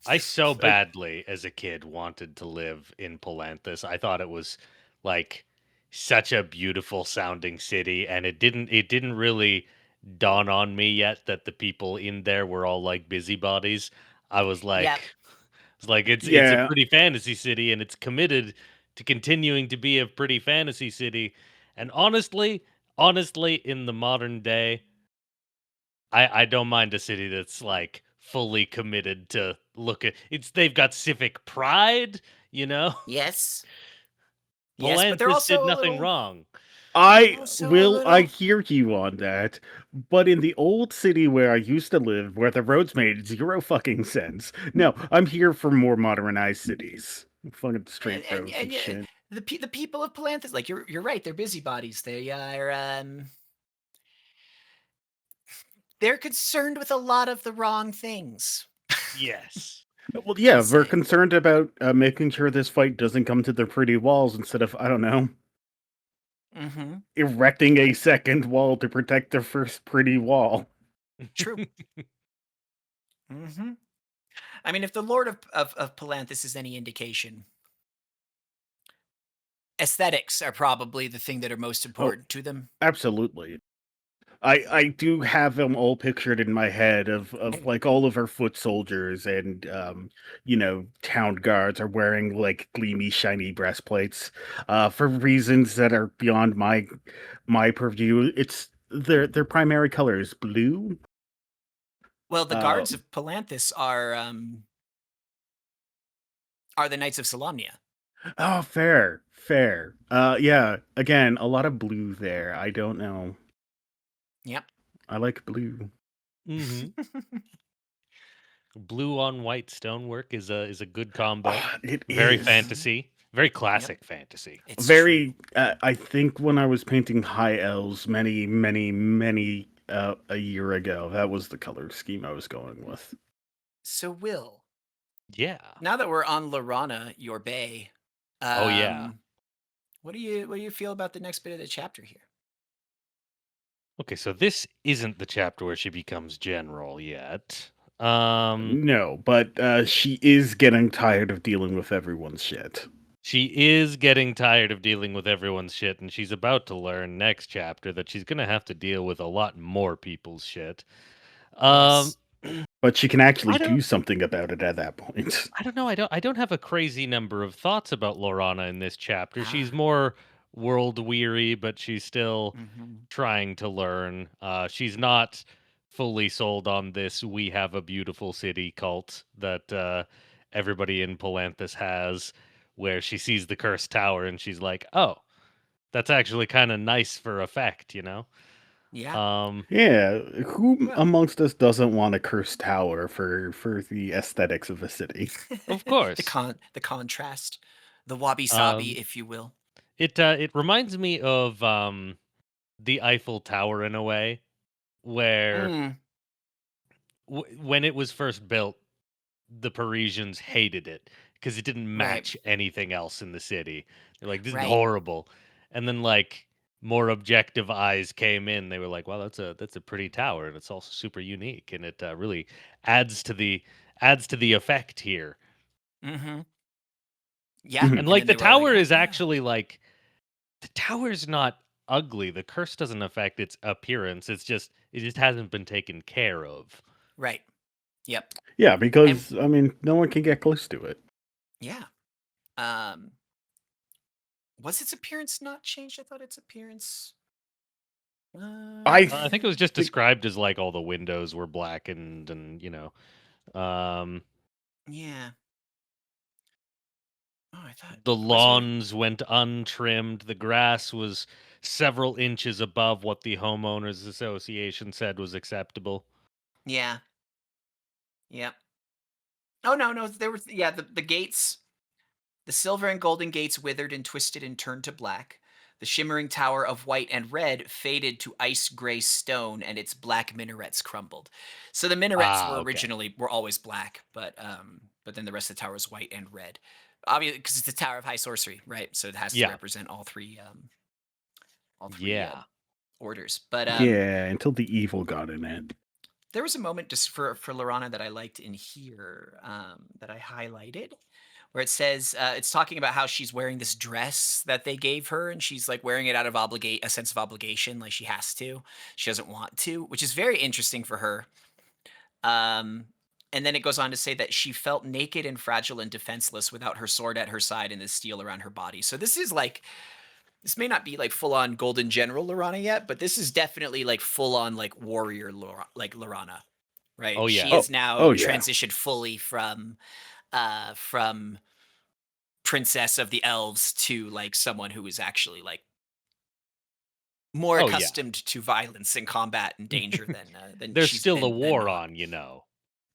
I so badly as a kid wanted to live in Palanthas. I thought it was like such a beautiful sounding city, and it didn't really dawn on me yet that the people in there were all like busybodies. I was like, Yep. it's like it's a Yeah. pretty fantasy city, and it's committed to continuing to be a pretty fantasy city. And honestly, in the modern day, I don't mind a city that's like fully committed to look at they've got civic pride, you know? Yes. Yes, but they're Palanthas also did a nothing little. wrong. I Also a will. I little. hear you on that, but in the old city where I used to live, where the roads made zero fucking sense. No, I'm here for more modernized cities. Fucking straight roads and yeah, shit. the people of Palanthas, like you're right, they're busybodies. They're concerned with a lot of the wrong things. Yes. Well, yeah, Let's we're say. concerned about making sure this fight doesn't come to their pretty walls instead of, I don't know, Mm-hmm. erecting a second wall to protect their first pretty wall. True. Mm-hmm. I mean, if the Lord of Palanthas is any indication, aesthetics are probably the thing that are most important to them. Absolutely. I do have them all pictured in my head of like all of our foot soldiers and town guards are wearing like gleamy shiny breastplates for reasons that are beyond my purview. It's their primary color is blue. Well, the guards of Palanthas are the Knights of Solamnia. Oh, fair. Yeah, again, a lot of blue there. I don't know. Yep. I like blue. hmm Blue on white stonework is a good combo. It Very is. fantasy. Very classic fantasy. It's Very true. I think when I was painting high elves many a year ago, that was the color scheme I was going with. So Will, Yeah. now that we're on Lorana, your bay, Oh yeah. what do you feel about the next bit of the chapter here? Okay, so this isn't the chapter where she becomes general yet. No, but she is getting tired of dealing with everyone's shit. She is getting tired of dealing with everyone's shit, and she's about to learn next chapter that she's gonna have to deal with a lot more people's shit. Yes. But she can actually I don't- do something about it at that point. I don't know. I don't have a crazy number of thoughts about Lorana in this chapter. She's Ah. more world weary, but she's still Mm-hmm. trying to learn. She's not fully sold on this "we have a beautiful city" cult that everybody in Palanthas has, where she sees the cursed tower and she's like, "Oh, that's actually kind of nice for effect," you know? Yeah. Yeah, who Well, amongst us doesn't want a cursed tower for the aesthetics of a city? Of course. the contrast, the wabi sabi, Um, if you will. it reminds me of the Eiffel Tower in a way, where Mm, when it was first built, the Parisians hated it because it didn't right. match anything else in the city. They're like, "This is Right. horrible," and then like more objective eyes came in. They were like, "Wow, that's a pretty tower, and it's also super unique, and it really adds to the effect here." Mm-hmm. Yeah. Mhm. And And like then they the were all like, tower oh is yeah. actually like the tower's not ugly. The curse doesn't affect its appearance. It just hasn't been taken care of. Right. Yep. Yeah, And because I mean, no one can get close to it. yeah. Um, was its appearance not changed? I thought its appearance. I I think it was just think described as like all the windows were blackened and um Yeah. Oh, I thought. the Was there? lawns went untrimmed. The grass was several inches above what the homeowners association said was acceptable. Yeah. Yep. Oh no, no. There was. Yeah. The gates. The silver and golden gates withered and twisted and turned to black. The shimmering tower of white and red faded to ice gray stone, and its black minarets crumbled. So the minarets Ah, were okay. originally were always black, but then the rest of the tower is white and red. Obviously, because it's the Tower of High Sorcery, right? So it has to Yeah. represent all three Yeah. orders. But yeah, until the evil got in it. there was a moment just for Lorana that I liked in here that I highlighted, where it says it's talking about how she's wearing this dress that they gave her, and she's like wearing it out of a sense of obligation, like she has to, she doesn't want to, which is very interesting for her. Um, and then it goes on to say that she felt naked and fragile and defenseless without her sword at her side and the steel around her body. So this is like this may not be like full on Golden General Lorana yet, but this is definitely like full on like warrior like Lorana, right? Oh She yeah. Oh, is now oh yeah. transitioned fully from princess of the elves to like someone who is actually like more Oh yeah. accustomed to violence and combat and danger than There's she's still the been war not. on, you know.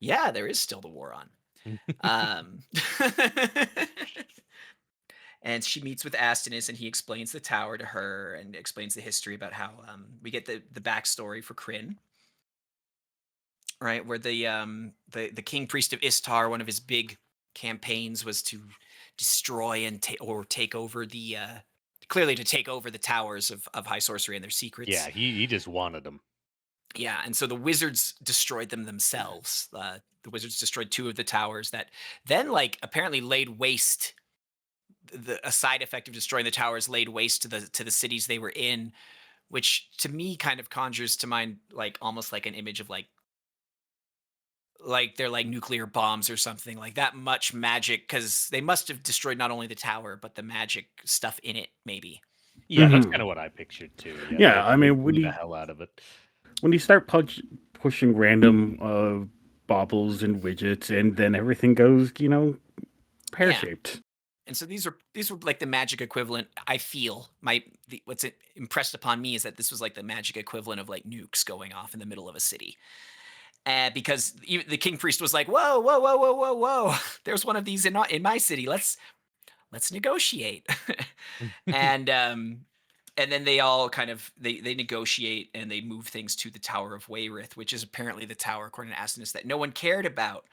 Yeah, there is still the war on. Um, and she meets with Astonis, and he explains the tower to her and explains the history about how we get the backstory for Kryn, right? Where the king priest of Istar, one of his big campaigns was to destroy and take over the clearly to take over the towers of high sorcery and their Yeah, secrets. he just wanted them. Yeah, and so the wizards destroyed them themselves. The wizards destroyed two of the towers that then like apparently laid waste. A side effect of destroying the towers laid waste to the cities they were in, which to me kind of conjures to mind like almost like an image of like they're like nuclear bombs or something like that much magic, because they must have destroyed not only the tower but the magic stuff in it maybe. Yeah, that's Hmm. kind of what I pictured too. Yeah, Yeah, I they mean, blew the hell out of it. when you start pushing random baubles and widgets, and then everything goes, pear Yeah, shaped. and so these were like the magic equivalent. I feel what's impressed upon me is that this was like the magic equivalent of like nukes going off in the middle of a city. Because the king priest was like, whoa, whoa, whoa, whoa, whoa, whoa, there's one of these in my city. Let's negotiate. and then they all kind of they negotiate and they move things to the Tower of Wayrith, which is apparently the tower, according to Astonis, that no one cared about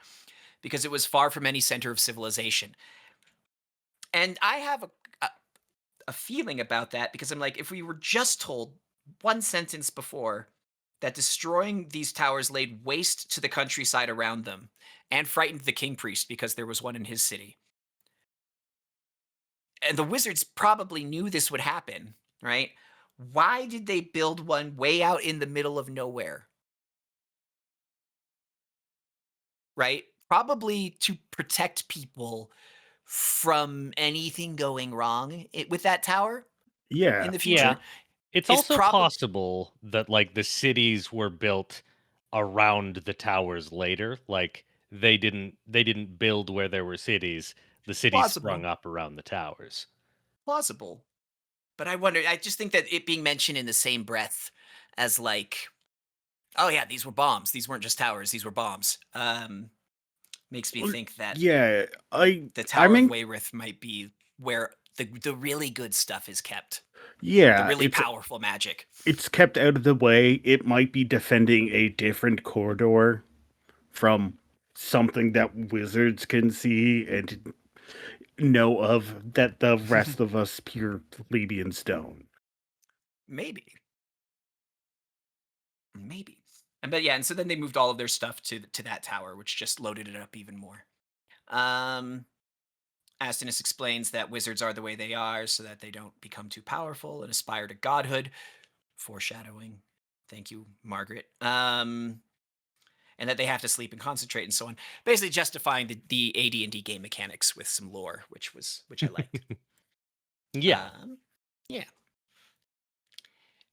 because it was far from any center of civilization. And I have a feeling about that, because I'm like, if we were just told one sentence before that destroying these towers laid waste to the countryside around them and frightened the king priest because there was one in his city. And the wizards probably knew this would happen, right? Why did they build one way out in the middle of nowhere? Right? Probably to protect people from anything going wrong with that tower in Yeah. the Yeah. future. It's Is also probably possible that like the cities were built around the towers later. Like they didn't build where there were cities. The cities sprung plausible. up around the towers. Plausible. But I wonder. I just think that it being mentioned in the same breath as like, oh yeah, these were bombs. These weren't just towers. These were bombs. Makes me Well, think that yeah, the I'm Tower of in. Wayreth might be where the really good stuff is kept. The Yeah, really powerful magic. it's kept out of the way. It might be defending a different corridor from something that wizards can see and know of that the rest of us pure plebeians don't. Maybe. But yeah, and so then they moved all of their stuff to that tower, which just loaded it up even more. Um, Astinus explains that wizards are the way they are so that they don't become too powerful and aspire to godhood. Foreshadowing. Thank you, Margaret. And that they have to sleep and concentrate and so on. Basically justifying the AD&D game mechanics with some lore, which I liked. Yeah. Yeah.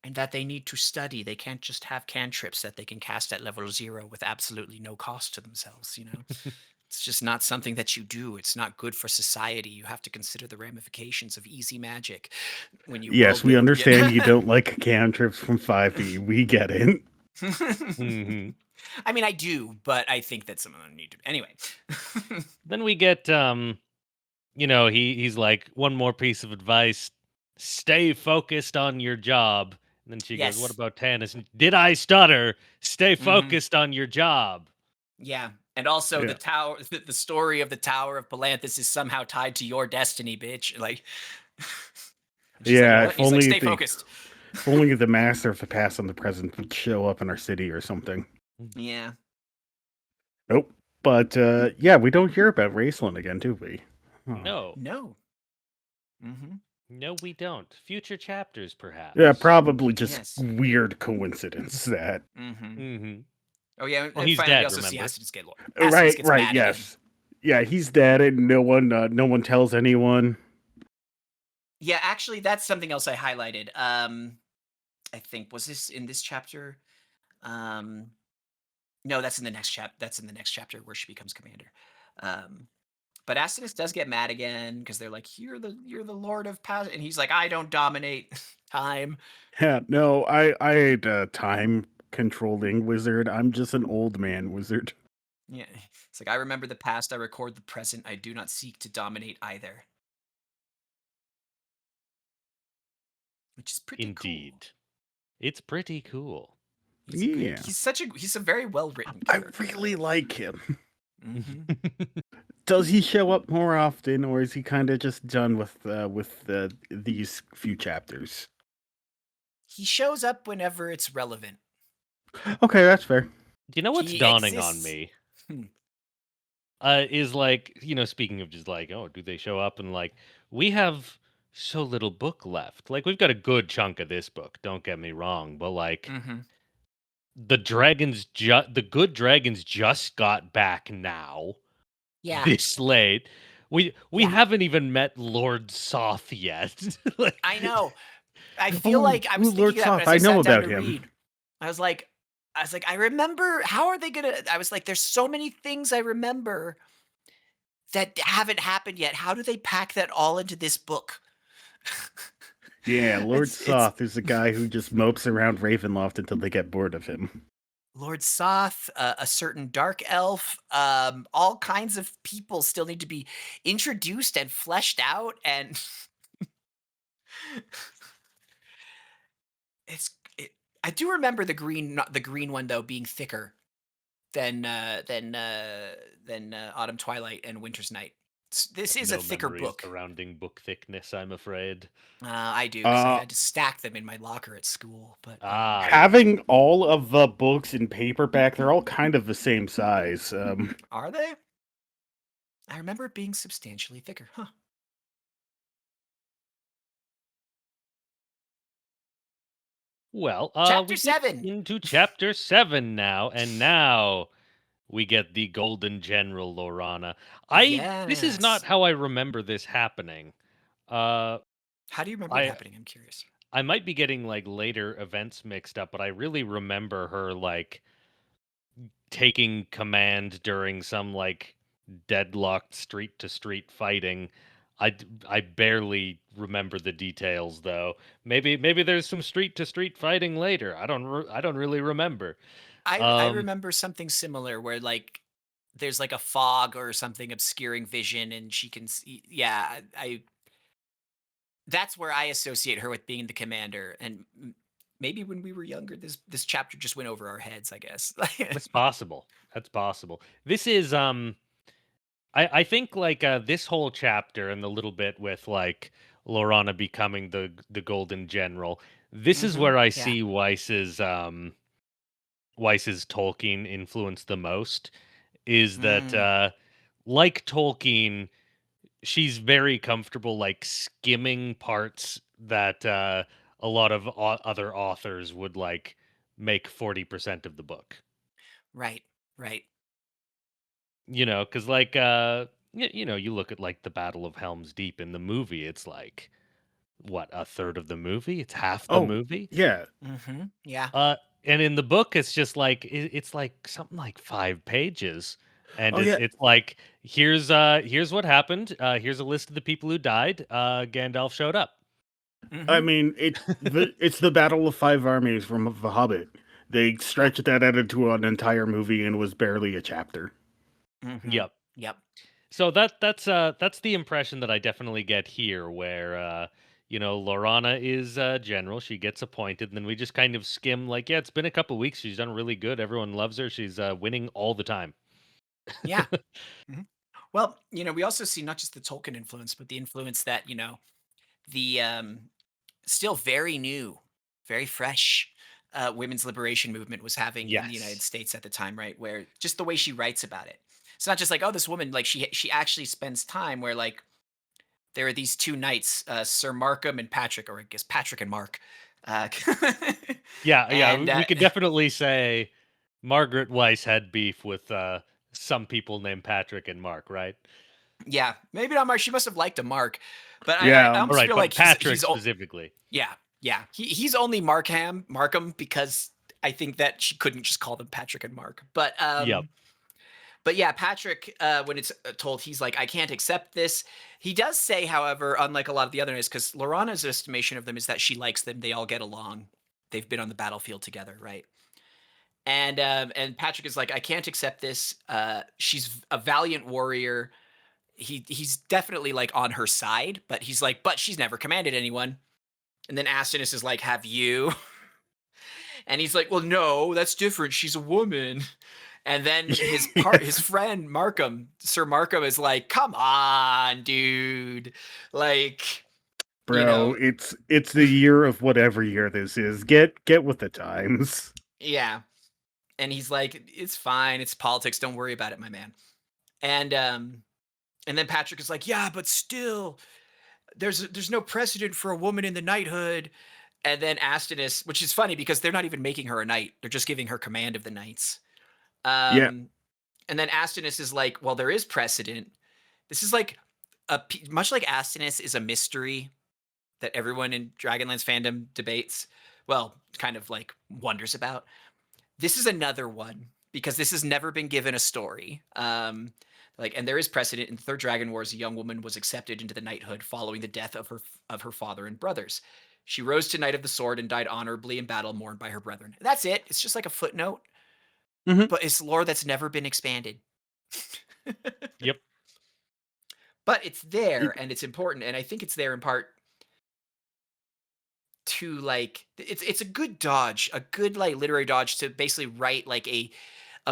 And that they need to study. They can't just have cantrips that they can cast at level 0 with absolutely no cost to themselves, you know? It's just not something that you do. It's not good for society. You have to consider the ramifications of easy magic when you Yes, we build. understand you don't like cantrips from 5e. We get it. Mhm. I mean, I do, but I think that some of them need to. Anyway. Then we get he's like, one more piece of advice: stay focused on your job. And then she goes, "What Yes. about Tannis?" Did I stutter? Stay Mhm. focused on your job. Yeah. And also Yeah. the tower, the story of the Tower of Palanthus is somehow tied to your destiny, bitch. Like, she's Yeah, like, what? He's like, stay focused. If only the master of the past and the present would show up in our city or something. Yeah. Nope. But yeah, we don't hear about Raistlin again, do we? Huh. No. No. Mm-hmm. No, we don't. Future chapters, perhaps. Yeah, probably just Yes. weird coincidence that. Mm-hmm. Mm-hmm. Oh yeah. Well, and he's finally, dead, we also see remember? Astinus get Lord. Right, Gets right, mad again. yes. Yeah, he's dead and no one tells anyone. Yeah, actually, that's something else I highlighted. I think was this in this chapter? No, that's in the next That's in the next chapter where she becomes commander. But Astinus does get mad again because they're like, you're the Lord of Past," and he's like, I don't dominate time. Yeah, no, I ain't a time controlling wizard. I'm just an old man wizard. Yeah, it's like, I remember the past, I record the present, I do not seek to dominate either. Which is pretty Indeed. cool. It's pretty cool. Yeah. He's a very well written I character. really like him. Mm-hmm. Does he show up more often, or is he kind of just done with these few chapters? He shows up whenever it's relevant. Okay, that's fair. You know what's He dawning on exists. me? Hmm. Is like, speaking of just like, oh, do they show up? And like, we have so little book left. Like, we've got a good chunk of this book, don't get me wrong, but like, Mm-hmm. the good dragons just got back now. Yeah. This late. We Yeah. haven't even met Lord Soth yet. Like, I know. I feel like I was Lord thinking that Soth, as I I know sat down about to him. read. I was like, I remember. How are they gonna? I was like, there's so many things I remember that haven't happened yet. How do they pack that all into this book? Yeah, Lord It's Soth is a guy who just mopes around Ravenloft until they get bored of him. Lord Soth, a certain dark elf, all kinds of people still need to be introduced and fleshed out, and I do remember the green one though being thicker than Autumn Twilight and Winter's Night. This is a no thicker memories book. surrounding book thickness, I'm afraid. I do, because I had to stack them in my locker at school. But Having all of the books in paperback, they're all kind of the same size. Are they? I remember it being substantially thicker. Huh. Well, Chapter we get 7. into chapter 7 now, and now we get the Golden General Lorana. This is not Yes. how I remember this happening. How do you remember it I happening? I'm curious. I might be getting like later events mixed up, but I really remember her like taking command during some like deadlocked street to street fighting. I barely remember the details though. Maybe there's some street to street fighting later. I don't really remember. I Um, remember something similar where like there's like a fog or something obscuring vision, and she can see. Yeah, I that's where I associate her with being the commander. And maybe when we were younger, this chapter just went over our heads, I guess. that's possible. That's possible. This is I think like this whole chapter and the little bit with like Lorana becoming the Golden General. This is where I Yeah. see Weiss's Tolkien influence the most. Is that Mm, like Tolkien, she's very comfortable like skimming parts that a lot of other authors would like make 40% of the book. right. Right. You know, because like you know, you look at like the Battle of Helm's Deep in the movie, it's like what, a third of the movie? It's half the Oh, movie. yeah. Yeah. Uh, and in the book, it's just like it's like something like 5 pages, and Oh, yeah. it's like here's what happened. Here's a list of the people who died. Gandalf showed up. I hmm mean, it's the Battle of Five Armies from The Hobbit. They Yeah. stretched that out into an entire movie and was barely a chapter. hmm Yep. Yep. So that's the impression that I definitely get here, where you know, Lorana is general. She gets appointed, and then we just kind of skim like, yeah, it's been a couple weeks. She's done really good. Everyone loves her. She's winning all the time. Yeah. hmm Well, we also see not just the Tolkien influence, but the influence that the still very new, very fresh women's liberation movement was having in the United Yes. States at the time, right? Where just the way she writes about it, it's not just like, oh, this woman, like she actually spends time where like there are these two knights, Sir Markham and Patrick, or I guess Patrick and Mark, uh, Yeah, yeah, and we could definitely say Margaret Weiss had beef with some people named Patrick and Mark, right? yeah, maybe not Mark. She must have liked a Mark, but I Yeah, almost All right, feel like but Patrick specifically. yeah, yeah. He's only Markham because I think that she couldn't just call them Patrick and Mark. Yep. But yeah, Patrick, when it's told, he's like, I can't accept this. He does say, however, unlike a lot of the other knights, because Lorana's estimation of them is that she likes them. They all get along. They've been on the battlefield together, right? And Patrick is like, I can't accept this. She's a valiant warrior. He's definitely like on her side, but he's like, but she's never commanded anyone. And then Astinus is like, have you? And he's like, well, no, that's different. She's a woman. And then his friend Markham, Sir Markham, is like, come on, dude. Like, you bro, know, it's the year of whatever year this is. Get with the times. yeah. And he's like, it's fine, it's politics, don't worry about it, my man. And then Patrick is like, yeah, but still, there's no precedent for a woman in the knighthood. And then Astinus, which is funny because they're not even making her a knight, they're just giving her command of the knights. Yeah. And then Astinus is like, well, there is precedent. This is like much like Astinus is a mystery that everyone in Dragonlance fandom debates. Well, kind of like wonders about. This is another one because this has never been given a story. And there is precedent in the Third Dragon Wars. A young woman was accepted into the knighthood following the death of her father and brothers. She rose to Knight of the Sword and died honorably in battle, mourned by her brethren. That's it. It's just like a footnote, Mhm. but it's lore that's never been expanded. Yep. But it's there and it's important, and I think it's there in part to like it's a good dodge, a good like literary dodge to basically write like a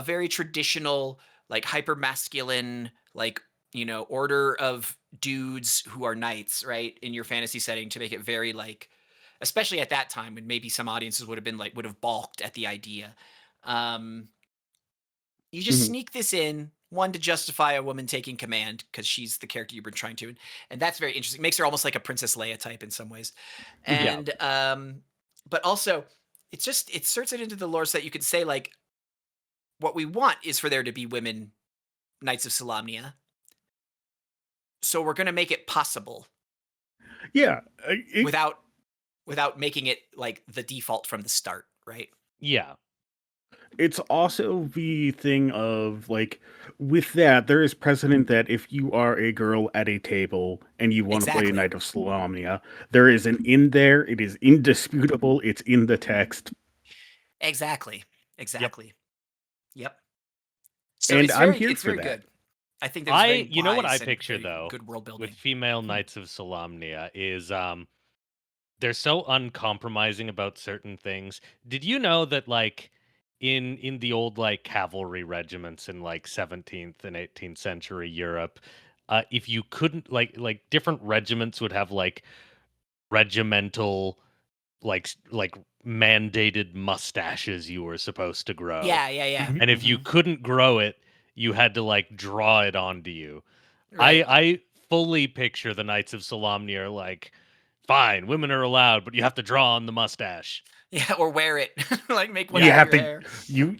very traditional like hyper masculine like order of dudes who are knights, right, in your fantasy setting, to make it very like, especially at that time when maybe some audiences would have balked at the idea. um you just Mhm. sneak this in, one, to justify a woman taking command because she's the character you've been trying to, and that's very interesting. Makes her almost like a Princess Leia type in some ways. Yeah. And but also it inserts it into the lore so that you could say like, what we want is for there to be women Knights of Solamnia, so we're going to make it possible Yeah. without making it like the default from the start, right? Yeah. it's also the thing of like with that there is precedent that if you are a girl at a table and you want to play a Exactly. Night of Solamnia, there is an in there. It is indisputable. It's in the text, Exactly. Yep. Exactly. Yep. So and it's I'm very here it's for very that. good. I think that was very You know what I wise and picture very though good world with building. female Knights of Solamnia is they're so uncompromising about certain things. Did you know that like in the old like cavalry regiments in like 17th and 18th century Europe, if you couldn't like different regiments would have like regimental like mandated mustaches you were supposed to grow. Yeah, yeah, yeah. Mhm. And if you Hmm. couldn't grow it, you had to like draw it onto you. I Right. I fully picture the Knights of Solamnia like, fine, women are allowed, but you have to draw on the mustache. Yeah, or wear it. Like make one You Yeah. out of have your to hair.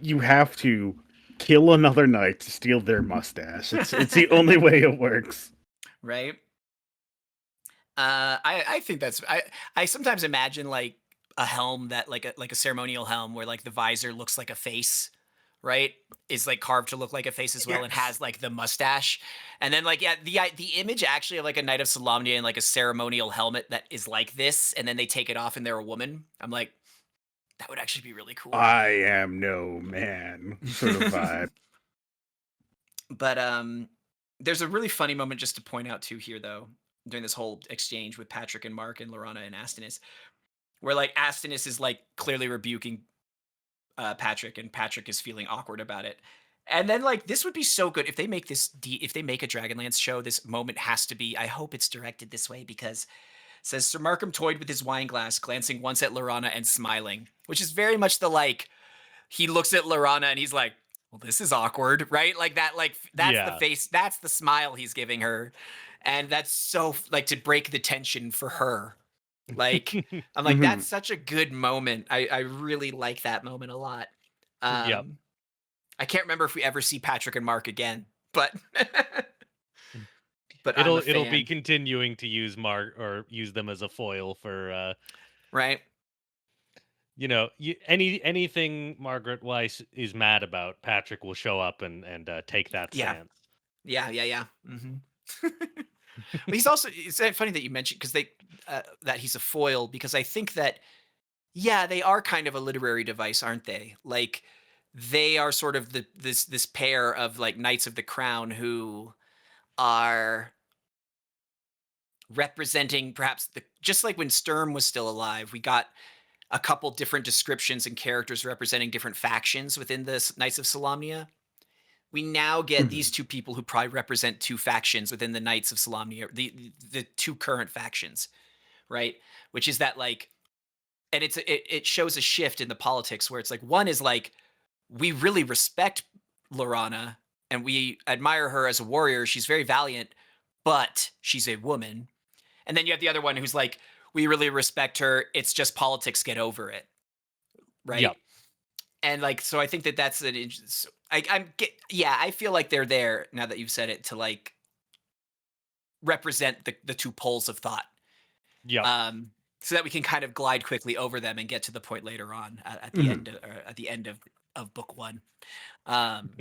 you have to kill another knight to steal their mustache. It's the only way it works. Right. I think that's I sometimes imagine like a helm that like a ceremonial helm where like the visor looks like a face, right? Is like carved to look like a face as well and Yes. has like the mustache. And then like yeah, the image actually of like a Knight of Solamnia in like a ceremonial helmet that is like this and then they take it off and they're a woman. I'm like that would actually be really cool. I am no man sort of vibe. But there's a really funny moment just to point out too here though during this whole exchange with Patrick and Mark and Lorana and Astonis where like Astonis is like clearly rebuking Patrick, and Patrick is feeling awkward about it. And then like this would be so good if they make if they make a Dragonlance show. This moment has to be. I hope it's directed this way because it says Sir Markham toyed with his wine glass, glancing once at Lorana and smiling, which is very much the like he looks at Lorana and he's like, "Well, this is awkward, right?" Like that. Like that's the Yeah. face. That's the smile he's giving her, and that's so like to break the tension for her. Like, I'm like, Mhm. that's such a good moment. I really like that moment a lot. Yep. Um, I can't remember if we ever see Patrick and Mark again, but but I'm a It'll be fan, continuing to use Mark or use them as a foil for right? anything Margaret Weiss is mad about, Patrick will show up and take that Yeah, stance. yeah, yeah, yeah. But he's also it's funny that you mentioned because they that he's a foil because I think that yeah they are kind of a literary device, aren't they? Like they are sort of this pair of like Knights of the Crown who are representing perhaps the just like when Sturm was still alive, we got a couple different descriptions and characters representing different factions within the Knights of Solamnia. We now get these Mhm. two people who probably represent two factions within the Knights of Solamnia, the two current factions, right? Which is that like, and it shows a shift in the politics where it's like one is like we really respect Lorana and we admire her as a warrior. She's very valiant, but she's a woman. And then you have the other one who's like, we really respect her. It's just politics. Get over it, right? Yep. And like, so I think that that's yeah, I feel like they're there now that you've said it to like represent the two poles of thought, Yep. so that we can kind of glide quickly over them and get to the point later on at the Mhm. end at the end of book one, um,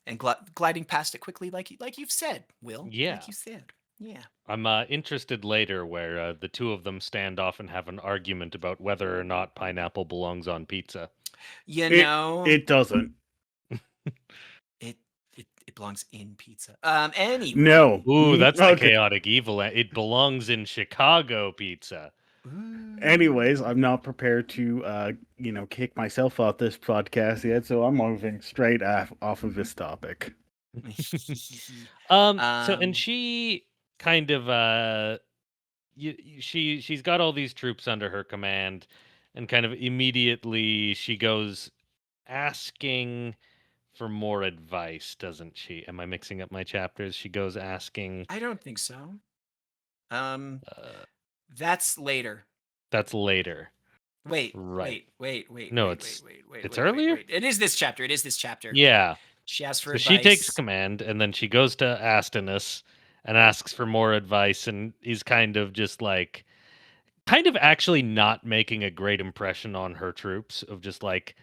and gliding past it quickly, like you've said, Will, Yeah. like you said, yeah, I'm interested later where the two of them stand off and have an argument about whether or not pineapple belongs on pizza. you It know, it doesn't. it it belongs in pizza. Anyway, No. Ooh, that's the Okay. chaotic evil. It belongs in Chicago pizza. Anyways, ooh. I'm not prepared to kick myself off this podcast yet, so I'm moving straight off of this topic. So and um, she kind of she's got all these troops under her command, and kind of immediately she goes asking for more advice, doesn't she? Am I mixing up my chapters? She goes asking. I don't think so. Um, Uh, that's later. that's later, Wait, right? wait, wait, wait, No, wait, wait, wait, wait, it's wait, wait, earlier. wait. It is this chapter. It is this chapter. Yeah. She asks for So she takes advice. command, and then she goes to Astinus and asks for more advice, and is kind of just like, kind of actually not making a great impression on her troops. Of just like,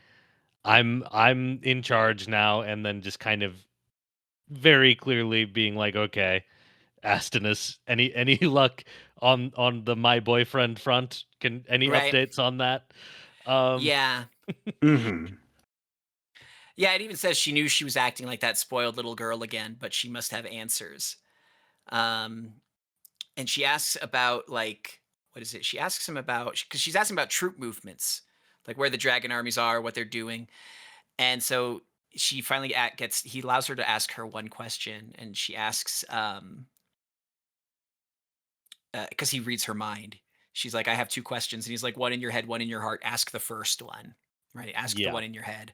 I'm in charge now, and then just kind of very clearly being like, okay, Astinus, any luck on the my boyfriend front? Can any Right. updates on that? Um, Yeah. Hmm. Yeah, it even says she knew she was acting like that spoiled little girl again, but she must have answers. Um, and she asks about like what is it? She asks him about because she's asking about troop movements, like where the dragon armies are, what they're doing, and so she finally gets he allows her to ask her one question, and she asks because he reads her mind. She's like, I have two questions, and he's like, one in your head, one in your heart. Ask the first one, right? Ask the yeah, one in your head,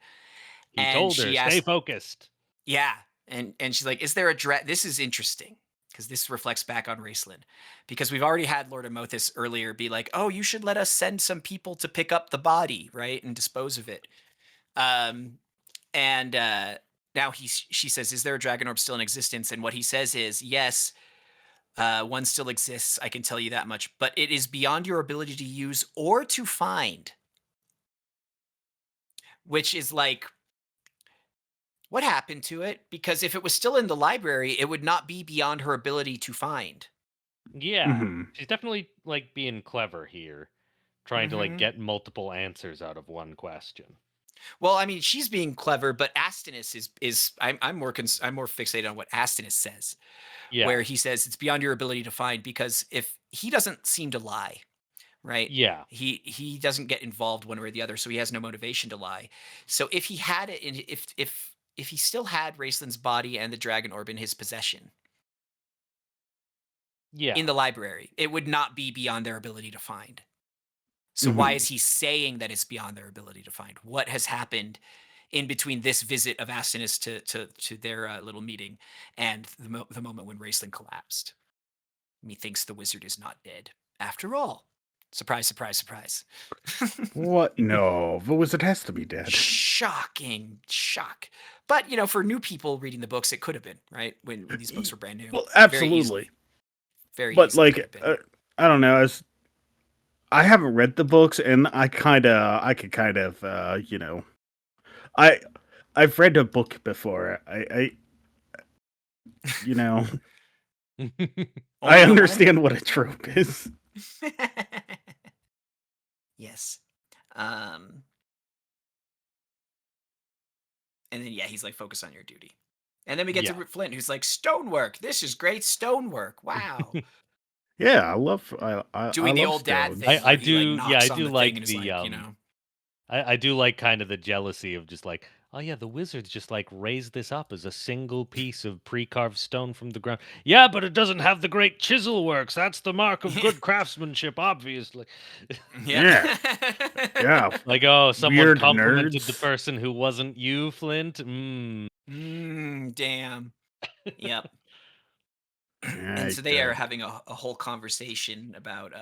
he and told her she stay asks, focused. yeah. And she's like, "Is there a This is interesting because this reflects back on Raceland, because we've already had Lord Amothus earlier be like, "Oh, you should let us send some people to pick up the body, right, and dispose of it." Um, and now she says, "Is there a dragon orb still in existence?" And what he says is, "Yes, one still exists. I can tell you that much, but it is beyond your ability to use or to find." Which is like, what happened to it? Because if it was still in the library, it would not be beyond her ability to find. Yeah, Hmm. she's definitely like being clever here, trying to like Hmm. get multiple answers out of one question. Well, I mean, she's being clever, but Astinus is I'm more I'm more fixated on what Astinus says, Yeah, where he says it's beyond your ability to find, because if he doesn't seem to lie, right? yeah, He doesn't get involved one way or the other, so he has no motivation to lie. So if he had it in if he still had Raceland's body and the dragon orb in his possession yeah, in the library, it would not be beyond their ability to find. So why Hmm. is he saying that it's beyond their ability to find? What has happened in between this visit of Astinus to their little meeting and the moment when Raceland collapsed? Methinks the wizard is not dead after all. Surprise, surprise, surprise. What? No, the wizard has to be dead. Shocking shock. But for new people reading the books, it could have been, right, when these books were brand new. Well, Very absolutely. easily, very But easily could have like, been. I don't know. As I haven't read the books, and I could kind of, I, I've read a book before. You know, I Only the one. understand what a trope is. Yes. um And then, yeah, he's like, focus on your duty. And then we get yeah. to Flint, who's like, stonework. This is great stonework. Wow. Yeah, I Doing the love old dad stones. thing I where he like do, yeah, I knocks on do the thing like and is the like, I do like kind of the jealousy of just like, oh yeah, the wizards just like raised this up as a single piece of pre-carved stone from the ground. Yeah, but it doesn't have the great chisel works. That's the mark of good craftsmanship, obviously. yeah. Yeah, yeah. Like, oh, someone Weird complimented the nerds. person who wasn't you, Flint. Mm. Damn. Yep. And I so they are don't. having a whole conversation about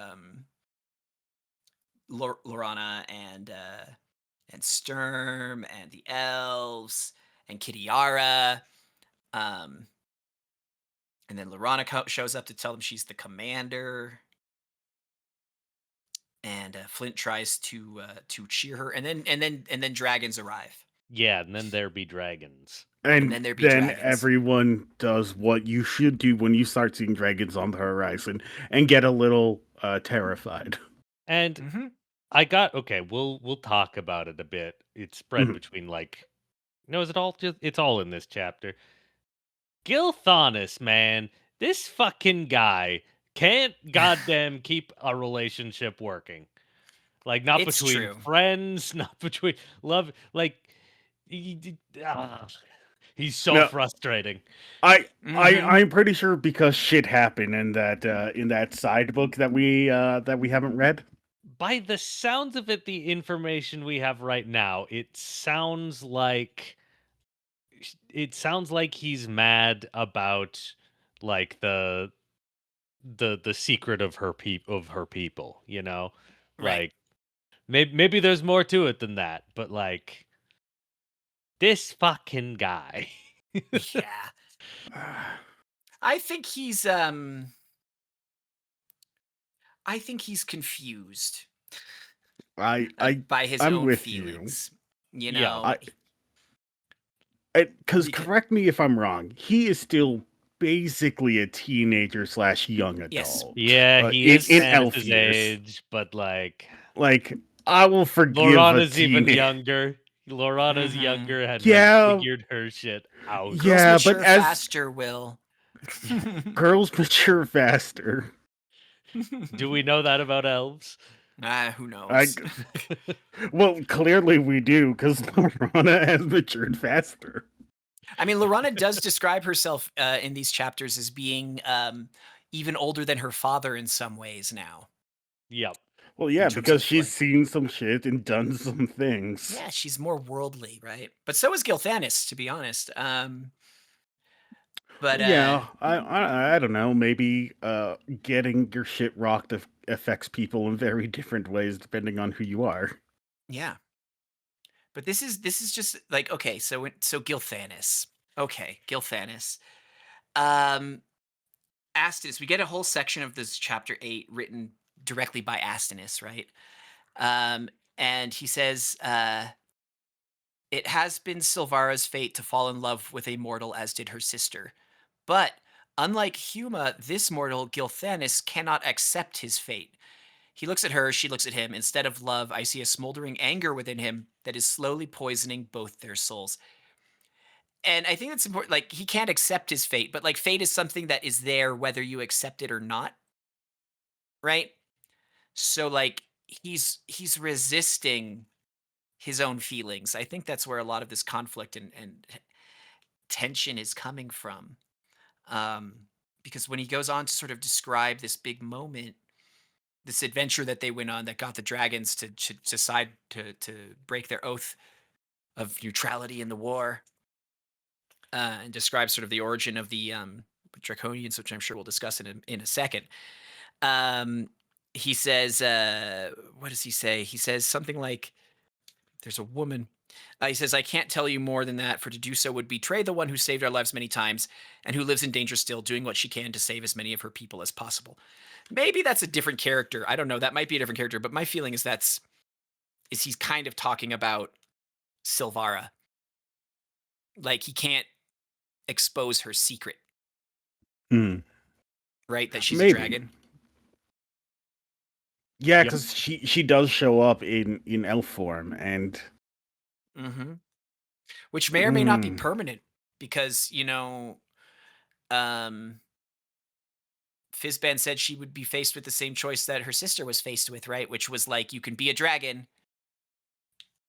Lorana and Sturm and the elves and Kitiara. Um, and then Lorana shows up to tell them she's the commander. And Flint tries to cheer her, and then dragons arrive, Yeah, and then there be dragons. and And then there be then dragons. everyone does what you should do when you start seeing dragons on the horizon and get a little terrified. And Mm-hmm. I got okay, we'll talk about it a bit. It's spread Mhm. between like no, is it all just it's all in this chapter. Gilthanis, man, this fucking guy can't goddamn keep a relationship working. Like not It's between true. friends, not between love. Like ah, he's so No, frustrating. Mm-hmm. I'm pretty sure because shit happened in that side book that we haven't read. By the sounds of it, the information we have right now, it sounds like he's mad about like the secret of her people, you know? Right. Like maybe there's more to it than that, but like this fucking guy. Yeah. I think he's confused I I by his I'm own with you. feelings. You Yeah. know, Because because correct me if I'm wrong, he is still basically a teenager slash young yes, adult. Yeah, he in is in elf Stannis' years. age, but like Like I will forgive a Lorana's even teen. younger. Lorana's hmm younger, had like Yeah, figured her shit out. girls yeah, but mature as faster. Will. girls mature faster, Do we know that about elves? Who I knows? well clearly we do because Lorana has matured faster. I mean, Lorana does describe herself in these chapters as being even older than her father in some ways now, Yep. Well, in yeah, terms because of she's like, seen some shit and done some things. yeah, she's more worldly, right? But so is Gilthanis, to be honest. But Yeah, I don't know. Maybe getting your shit rocked affects people in very different ways depending on who you are. yeah, but this is just like, okay, so Gilthanis, okay, Gilthanis, um, Astinus. We get a whole section of this chapter 8 written directly by Astinus, right? Um, and he says, it has been Silvara's fate to fall in love with a mortal, as did her sister. But unlike Huma, this mortal, Gilthanis, cannot accept his fate. He looks at her, she looks at him. Instead of love, I see a smoldering anger within him that is slowly poisoning both their souls. And I think that's important. Like, he can't accept his fate, but like, fate is something that is there whether you accept it or not, right? So like, he's resisting his own feelings. I think that's where a lot of this conflict and tension is coming from. Um, because when he goes on to sort of describe this big moment, this adventure that they went on that got the dragons to decide to break their oath of neutrality in the war, and describe sort of the origin of the draconians, which I'm sure we'll discuss in a second. Um, he says, what does he say? He says something like, "There's a woman." He says, "I can't tell you more than that, for to do so would betray the one who saved our lives many times and who lives in danger still, doing what she can to save as many of her people as possible." Maybe that's a different character. I don't know. That might be a different character, but my feeling is he's kind of talking about Silvara. Like, he can't expose her secret, Hmm. right? That she's a Maybe. dragon. Yeah, Yep. because she does show up in elf form, and Mm-hmm. Which may or may not be mm, permanent, because um, Fizban said she would be faced with the same choice that her sister was faced with, right? Which was like, you can be a dragon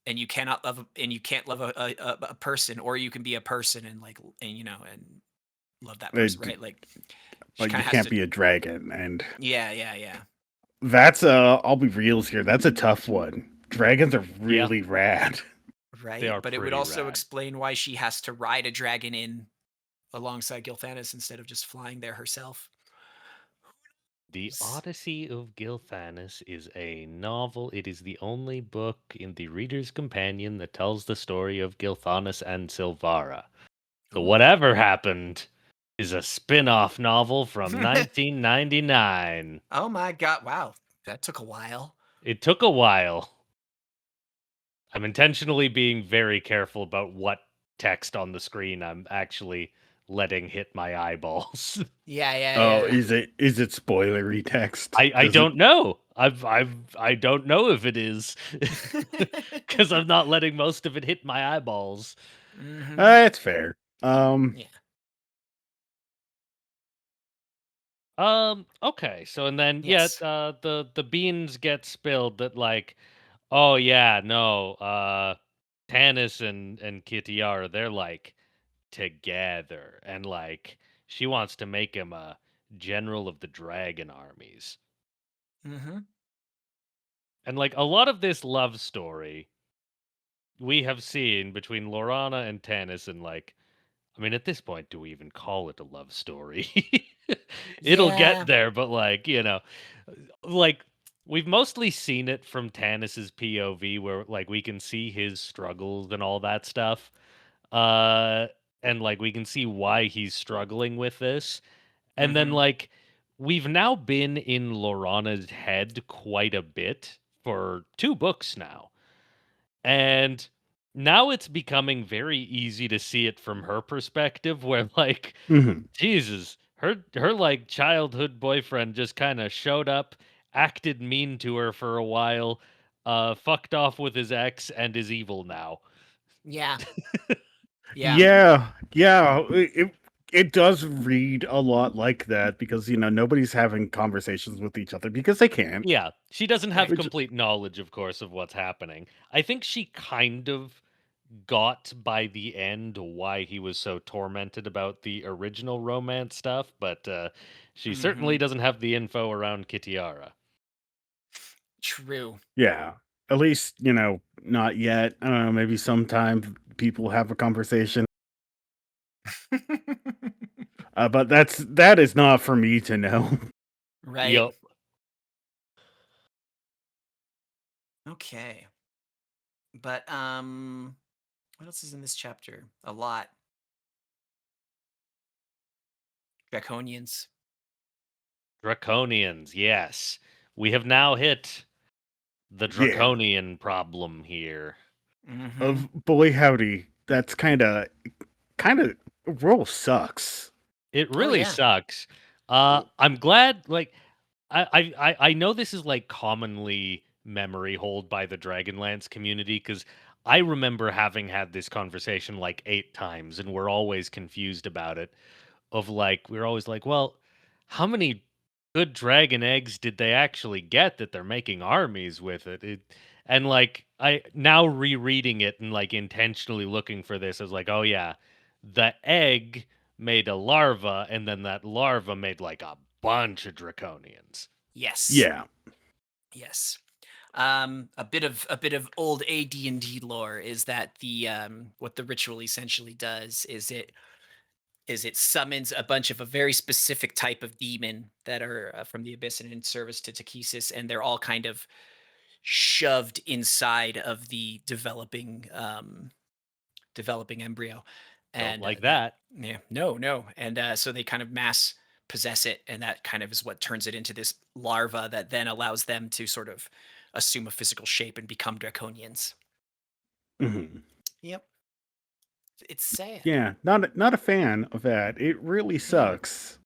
and you cannot love and you can't love a person, or you can be a person and like, and and love that person, it, right? Like, she but kind you of has can't to. be a dragon, and Yeah. that's I'll be reals here. That's a tough one. Dragons are Yeah. really rad. They Right, are but it would pretty also rad. explain why she has to ride a dragon in alongside Gilthanis instead of just flying there herself. The Odyssey of Gilthanis is a novel. It is the only book in the Reader's Companion that tells the story of Gilthanis and Silvara. The Ooh. Whatever Happened is a spin-off novel from 1999. Oh my god, wow. That took a while. It took a while. I'm intentionally being very careful about what text on the screen I'm actually letting hit my eyeballs. Oh, Yeah. is it spoilery text? I Does it? don't know. I don't know if it is because I'm not letting most of it hit my eyeballs. Mm-hmm. It's fair. Yeah. Okay. So and then Yes. the beans get spilled that like, oh yeah, no, Tanis and Kitiara, they're like together, and like she wants to make him a general of the dragon armies. Mm-hmm. And like a lot of this love story we have seen between Lorana and Tanis, and like, I mean, at this point, do we even call it a love story? It'll get Yeah. there, but like, like we've mostly seen it from Tanis's POV, where like we can see his struggles and all that stuff. Uh, and like we can see why he's struggling with this. And then Mm-hmm. like we've now been in Lorana's head quite a bit for 2 books now. And now it's becoming very easy to see it from her perspective, where like, Mhm. Jesus, her like childhood boyfriend just kind of showed up, acted mean to her for a while, fucked off with his ex, and is evil now. Yeah. Yeah. Yeah, it does read a lot like that because nobody's having conversations with each other because they can't. Yeah, she doesn't have Right. Which complete knowledge, of course, of what's happening. I think she kind of got by the end why he was so tormented about the original romance stuff, but she certainly Mhm. doesn't have the info around Kitiara. True. yeah, at least not yet. I don't know. Maybe sometime people have a conversation, but that is not for me to know. Right. Yup. Okay. But what else is in this chapter? A lot. Draconians. Draconians, yes. We have now hit the Yeah, draconian problem here. Mhm. of boy howdy, that's kind of role sucks. It Oh really yeah. sucks. I'm glad, like, I know this is like commonly memory hold by the Dragonlance community because I remember having had this conversation like 8 times, and we're always confused about it. Of like, we're always like, well, how many good dragon eggs did they actually get that they're making armies with and like, I now rereading it and like intentionally looking for this, I was like, oh yeah, the egg made a larva, and then that larva made like a bunch of draconians. Yes. Yeah. Yes. A bit of old AD&D lore is that the what the ritual essentially does is it summons a bunch of a very specific type of demon that are from the abyss and in service to Takesis, and they're all kind of shoved inside of the developing embryo, Don't and like that that. yeah, no, and so they kind of mass possess it, and that kind of is what turns it into this larva that then allows them to sort of assume a physical shape and become draconians. Mhm. Yep, it's sad. Yeah, not a fan of that. It really Yeah. sucks.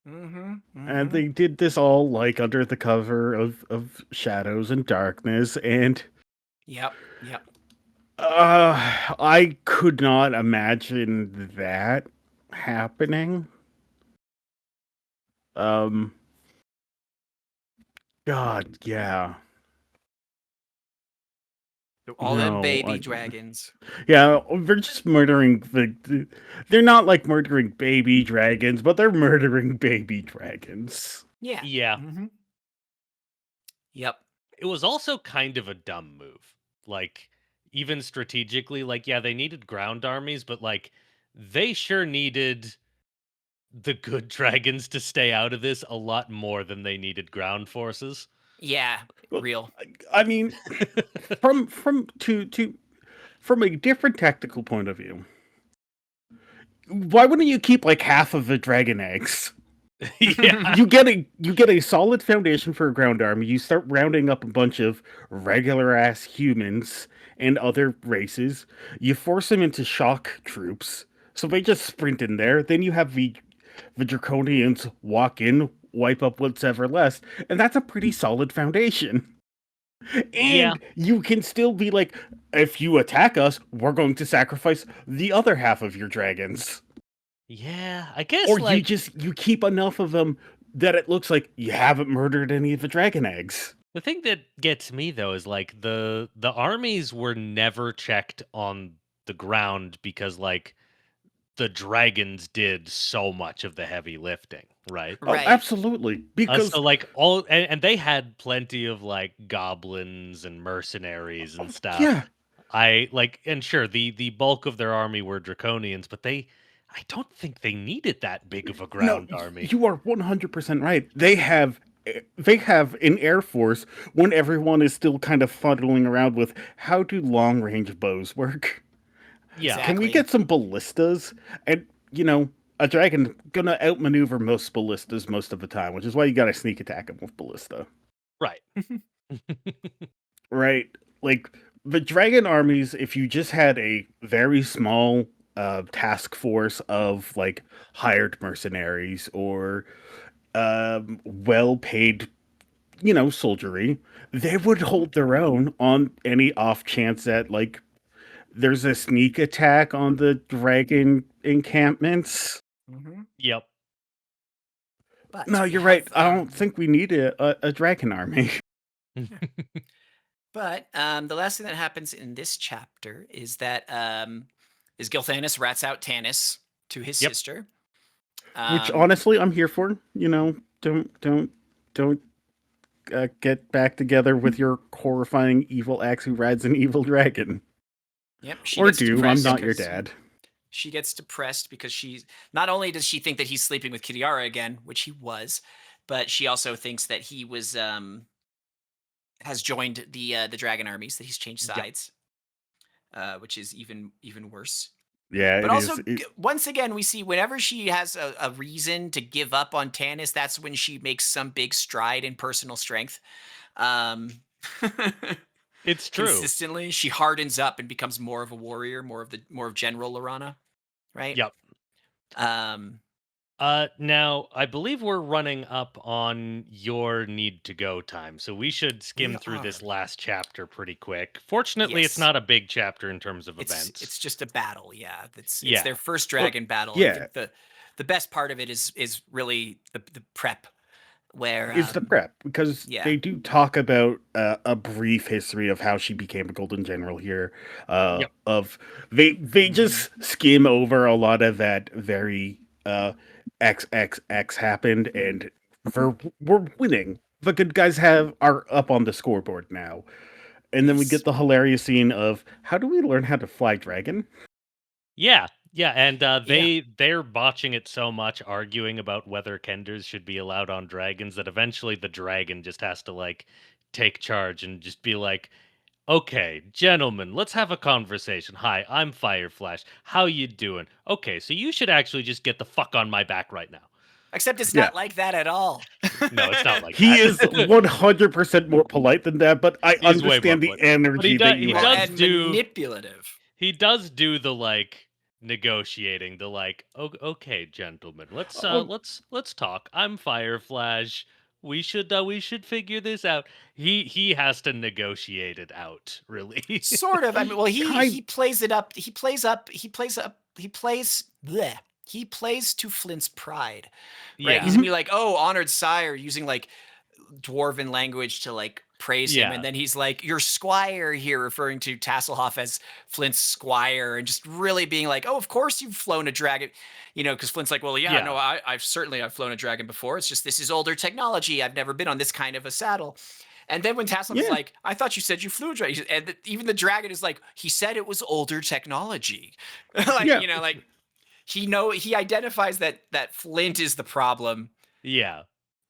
Mm-hmm. And Mm-hmm. they did this all like under the cover of shadows and darkness, and Yep. Yep. I could not imagine that happening. Um, God, yeah, All them no, baby dragons. yeah, they're just murdering they're not like murdering baby dragons, but they're murdering baby dragons. Yeah. Yeah, Mm-hmm. Yep. it was also kind of a dumb move. Like, even strategically, like, yeah, they needed ground armies, but like, they sure needed the good dragons to stay out of this a lot more than they needed ground forces. Yeah. Well, Real. I mean, from from a different tactical point of view, why wouldn't you keep like half of the dragon eggs? Yeah. You get a solid foundation for a ground army. You start rounding up a bunch of regular ass humans and other races. You force them into shock troops, so they just sprint in there. Then you have the draconians walk in, wipe up what's ever left, and that's a pretty solid foundation. Yeah. And you can still be like, if you attack us, we're going to sacrifice the other half of your dragons. Yeah. I guess Or you like just you keep enough of them that it looks like you haven't murdered any of the dragon eggs. the thing that gets me though is like the armies were never checked on the ground because like the dragons did so much of the heavy lifting, right? Oh, Right. absolutely. So Because like all and they had plenty of like goblins and mercenaries and stuff. yeah, I like and sure the bulk of their army were draconians, but I don't think they needed that big of a no, ground army. you are 100% right. They have an air force when everyone is still kind of fuddling around with how do long range bows work? Yeah. Can we Exactly. get some ballistas? And a dragon gonna outmaneuver most ballistas most of the time, which is why you gotta sneak attack them with ballista. Right. Right? Like the dragon armies, if you just had a very small task force of like hired mercenaries or well paid, soldiery, they would hold their own on any off chance that like there's a sneak attack on the dragon encampments. Mm-hmm. Yep. But No, we you're right. have, I don't think we need a dragon army. But the last thing that happens in this chapter is that is Gilthanas rats out Tanis to his Yep. sister. Which honestly, I'm here for. Don't get back together with your horrifying evil axe who rides an evil dragon. Yep. She Or gets do. I'm depressed not your because- dad. She gets depressed because she's not only does she think that he's sleeping with Kitiara again, which he was, but she also thinks that he was has joined the dragon armies, that he's changed Yep. sides, which is even worse. Yeah, But it also, is. once again, we see whenever she has a reason to give up on Tanis, that's when she makes some big stride in personal strength. It's true. Consistently, she hardens up and becomes more of a warrior, more of General Lorana, right? Yep. Um, Now I believe we're running up on your need to go time, so we should skim We through this are. last chapter pretty quick. Fortunately, it's Yes. not a big chapter in terms of it's events. just a battle, yeah. It's Yeah. their first dragon battle. yeah. I think the best part of it is really the prep, where It's the prep because yeah. they do talk about a brief history of how she became a golden general here. Yep. Of they just skim over a lot of that very XXX happened, and we're winning. The good guys are up on the scoreboard now, and then we Yes. get the hilarious scene of how do we learn how to fly dragon? Yeah, and they're botching it so much, arguing about whether Kenders should be allowed on dragons, that eventually the dragon just has to like take charge and just be like, "Okay, gentlemen, let's have a conversation. Hi, I'm Fireflash. How you doing? Okay, so you should actually just get the fuck on my back right now." Except it's Yeah. not like that at all. No, it's not like He that. is 100% more polite than that, but I He's way more understand the polite. But he energy that does- you he have. does and do- manipulative. He does do the like negotiating, the like, okay, gentlemen, let's Oh. let's talk. I'm Fireflash. We should figure this out. He has to negotiate it out, really. Sort of. I mean, well, he Kind- plays it up. He plays bleh. He plays to Flint's pride. Right? Yeah. He's gonna be like, "Oh, honored sire," using like dwarven language to like praise him, Yeah. and then he's like, "Your squire here," referring to Tasselhoff as Flint's squire, and just really being like, "Oh, of course you've flown a dragon," because Flint's like, "Well, yeah, Yeah. no, I've flown a dragon before. It's just this is older technology. I've never been on this kind of a saddle." And then when Tasselhoff is Yeah. like, "I thought you said you flew a dragon," and even the dragon is like, "He said it was older technology," like Yeah. like he identifies that Flint is the problem, Yeah.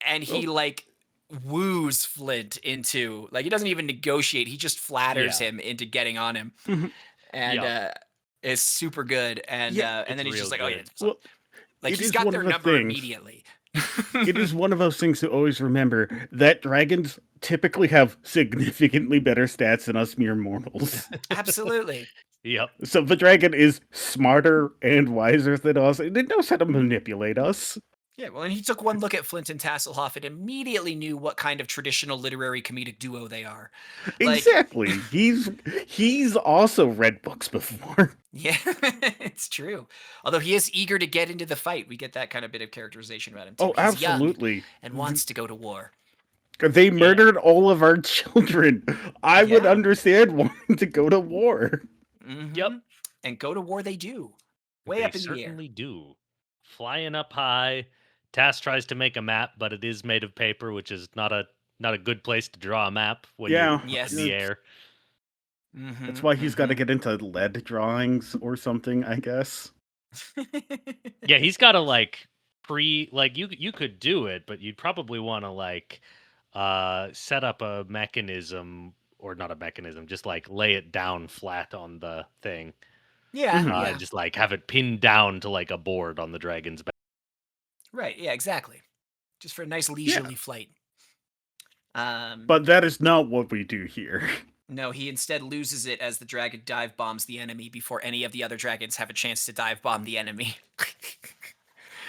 and he like woos Flint into like he doesn't even negotiate. He just flatters Yeah. him into getting on him, Mhm. and it's super good. And Yeah, and then it's he's just real like, "Oh yeah," good. Well, like it he's is got one their of the number things- immediately. it is one of those things to always remember that dragons typically have significantly better stats than us mere mortals. Absolutely. Yep. So the dragon is smarter and wiser than us, and it knows how to manipulate us. Yeah, well, and he took one look at Flint and Tasselhoff and immediately knew what kind of traditional literary comedic duo they are. Like- Exactly. He's also read books before. Yeah, it's true. Although he is eager to get into the fight. We get that kind of bit of characterization about him too. Oh, He's young absolutely. and wants to go to war. They murdered all of our children. I would Yeah. understand wanting to go to war. Yep. Mhm. And go to war they do. Way They up in the air. certainly do. Flying up high. Tass tries to make a map, but it is made of paper, which is not a good place to draw a map when Yeah. you're Yes. in the air. That's why he's got to Mhm. get into lead drawings or something, I guess. Yeah, he's got to like you could do it, but you'd probably want to like set up a mechanism, or not a mechanism, just like lay it down flat on the thing. Yeah, Mhm. yeah. And just like have it pinned down to like a board on the dragon's back. Right, yeah, exactly. Just for a nice leisurely flight. But that is not what we do here. No, he instead loses it as the dragon dive bombs the enemy before any of the other dragons have a chance to dive bomb the enemy.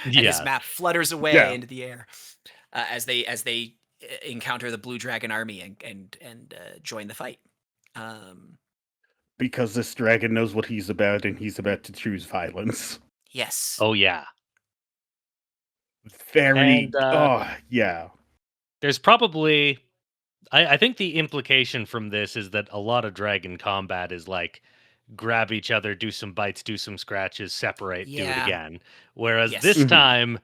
And his Yeah. map flutters away Yeah. into the air as they encounter the blue dragon army and join the fight. Because this dragon knows what he's about, and he's about to choose violence. Yes. Oh yeah. Very. And Yeah. there's probably I think the implication from this is that a lot of dragon combat is like grab each other, do some bites, do some scratches, separate, do it Yeah. again. Whereas Yes. this Mhm. time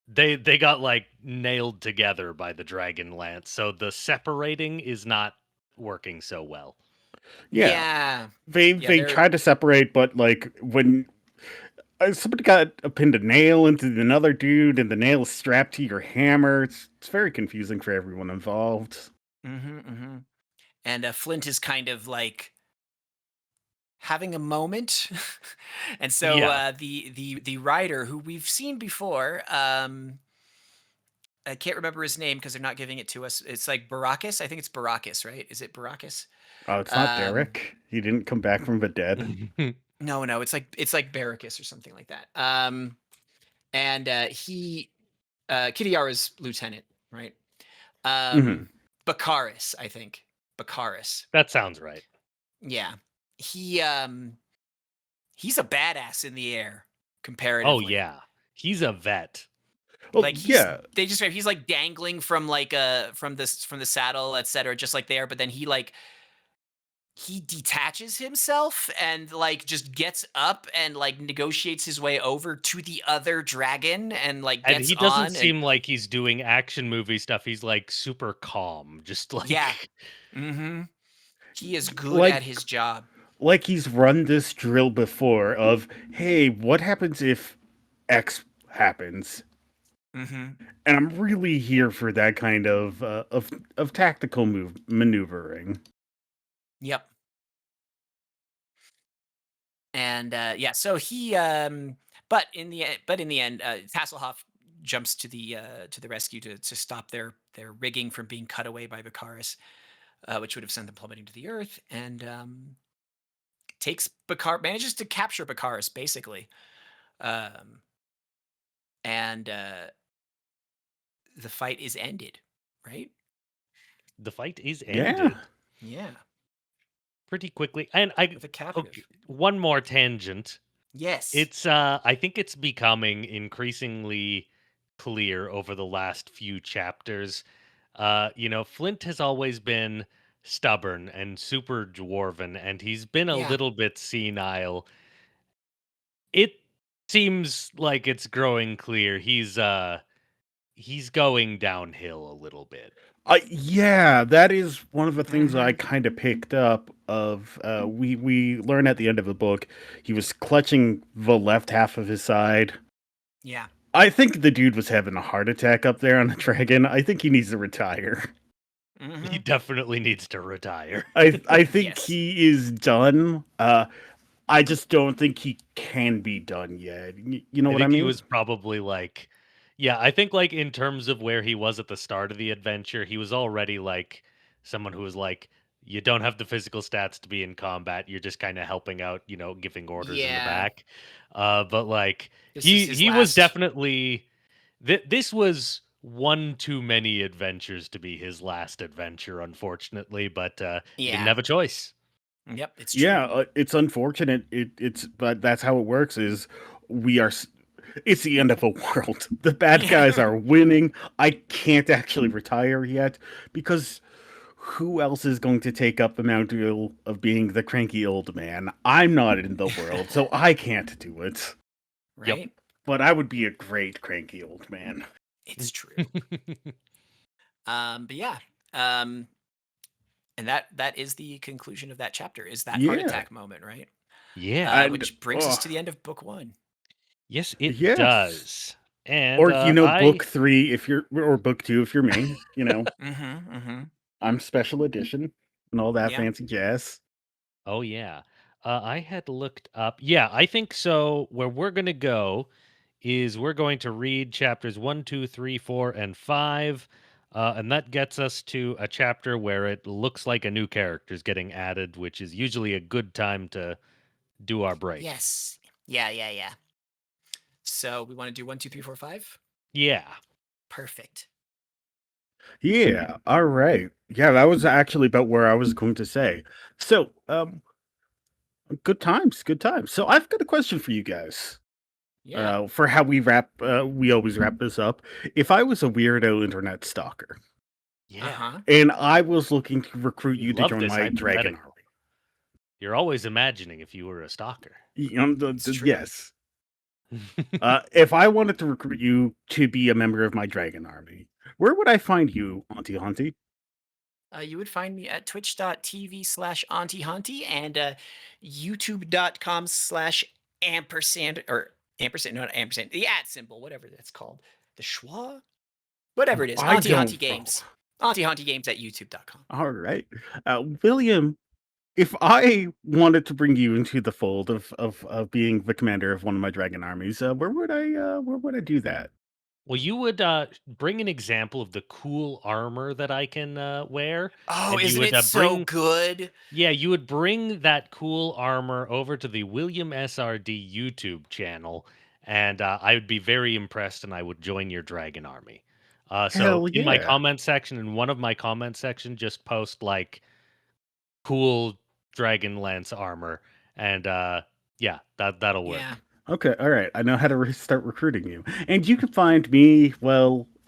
they got like nailed together by the dragon lance, so the separating is not working so well. Yeah. Yeah. They tried to separate, but like when somebody got pinned a nail into another dude, and the nail is strapped to your hammer, it's very confusing for everyone involved. And Flint is kind of like having a moment, and so Yeah. the writer who we've seen before, I can't remember his name because they're not giving it to us. It's like Baracus. I think it's Baracus, right? Is it Baracus? Oh, it's not Derek. He didn't come back from the dead. No, it's like Baracus or something like that. And he Kitiara's lieutenant, right? Mhm. Baccharis, I think. Baccharis. That sounds right. Yeah. He's a badass in the air comparatively. Oh yeah. He's a vet. Well, Like yeah. they just he's like dangling from like from the saddle, etc., just like there, but then he detaches himself and like just gets up and like negotiates his way over to the other dragon and like And gets he doesn't on seem like he's doing action movie stuff. He's like super calm, just like Yeah. He is good Like- at his job. Like he's run this drill before of, hey, what happens if X happens? And I'm really here for that kind of tactical maneuvering. Yep. And yeah, so he but in the end, Tasselhoff jumps to the rescue to stop their rigging from being cut away by Baccharis, which would have sent them plummeting to the earth, and manages to capture Baccharis basically, and the fight is ended, right? the fight is Yeah. ended Yeah, pretty quickly. And I with a captive. okay, one more tangent. Yes. It's I think it's becoming increasingly clear over the last few chapters. Flint has always been stubborn and super dwarven, and he's been a Yeah. little bit senile. It seems like it's growing clear he's going downhill a little bit. Yeah, that is one of the things I Mhm. kind of picked up of. We learn at the end of the book he was clutching the left half of his side. Yeah. I think the dude was having a heart attack up there on the dragon. I think he needs to retire. He definitely needs to retire. I think Yes. he is done. I just don't think he can be done yet. You know I what I think mean? he was probably like, yeah, I think like in terms of where he was at the start of the adventure, he was already like someone who was like, you don't have the physical stats to be in combat. You're just kind of helping out, giving orders in the Yeah. back. But like This he is his he was last- definitely this was one too many adventures to be his last adventure, unfortunately. But he didn't Yeah. have a choice. Yep, it's true. Yeah, it's unfortunate. But that's how it works. Is we are. It's the end of the world. The bad guys are winning. I can't actually retire yet because who else is going to take up the mantle of being the cranky old man? I'm not in the world, so I can't do it. Right? But I would be a great cranky old man. It's true. But yeah. And that is the conclusion of that chapter, is that heart Yeah. attack moment, right? Yeah. And- Which brings us to the end of book 1. Yes, it Yes. does. And Or I- book 3 if you're, or book 2 if you're me. Mm-hmm. I'm special edition and all that Yeah. fancy jazz. Oh yeah. I had looked up. Yeah, I think so. Where we're gonna go is we're going to read chapters 1, 2, 3, 4, and 5. And that gets us to a chapter where it looks like a new character is getting added, which is usually a good time to do our break. Yes. Yeah. So we want to do 1, 2, 3, 4, 5. Yeah. Perfect. Yeah. All right. Yeah, that was actually about where I was going to say. So, good times, good times. So I've got a question for you guys. Yeah. For how we always wrap this up. If I was a weirdo internet stalker Yeah. Uh-huh. and I was looking to recruit you to Love join this my dragon hypothetical. army, You're always imagining if you were a stalker. It's true. yes. If I wanted to recruit you to be a member of my dragon army, where would I find you, Auntie Hauntie? You would find me at twitch.tv/Auntie Hauntie and youtube.com/ampersand or ampersand, not ampersand, the @ symbol, whatever that's called. The schwa? Whatever it is. I Auntie Hauntie don't Games. Auntie Hauntie Games at youtube.com. All right. William, if I wanted to bring you into the fold of being the commander of one of my dragon armies, where would I do that? Well, you would bring an example of the cool armor that I can wear. Oh, And you isn't would it so good? Yeah, you would bring that cool armor over to the William SRD YouTube channel, and I would be very impressed, and I would join your dragon army. So Hell in my yeah. comment section, in one of my comment section, just post like cool dragon lance armor, and yeah, that'll work. Yeah. Okay, all right. I know how to start recruiting you, and you can find me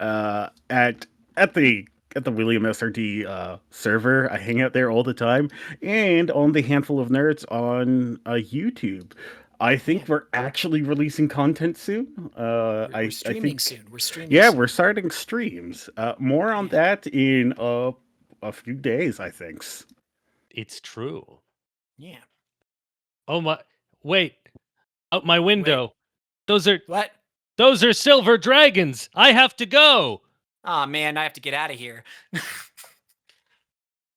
at the William SRD server. I hang out there all the time, and on the Handful of Nerds on YouTube. I think we're actually releasing content soon. We're I streaming think soon. We're streaming yeah, soon. we're starting streams. More on that in a few days, I think. It's true. Yeah. Oh my! Wait, out my window. Those What? are silver dragons. I have to go. Oh man, I have to get out of here.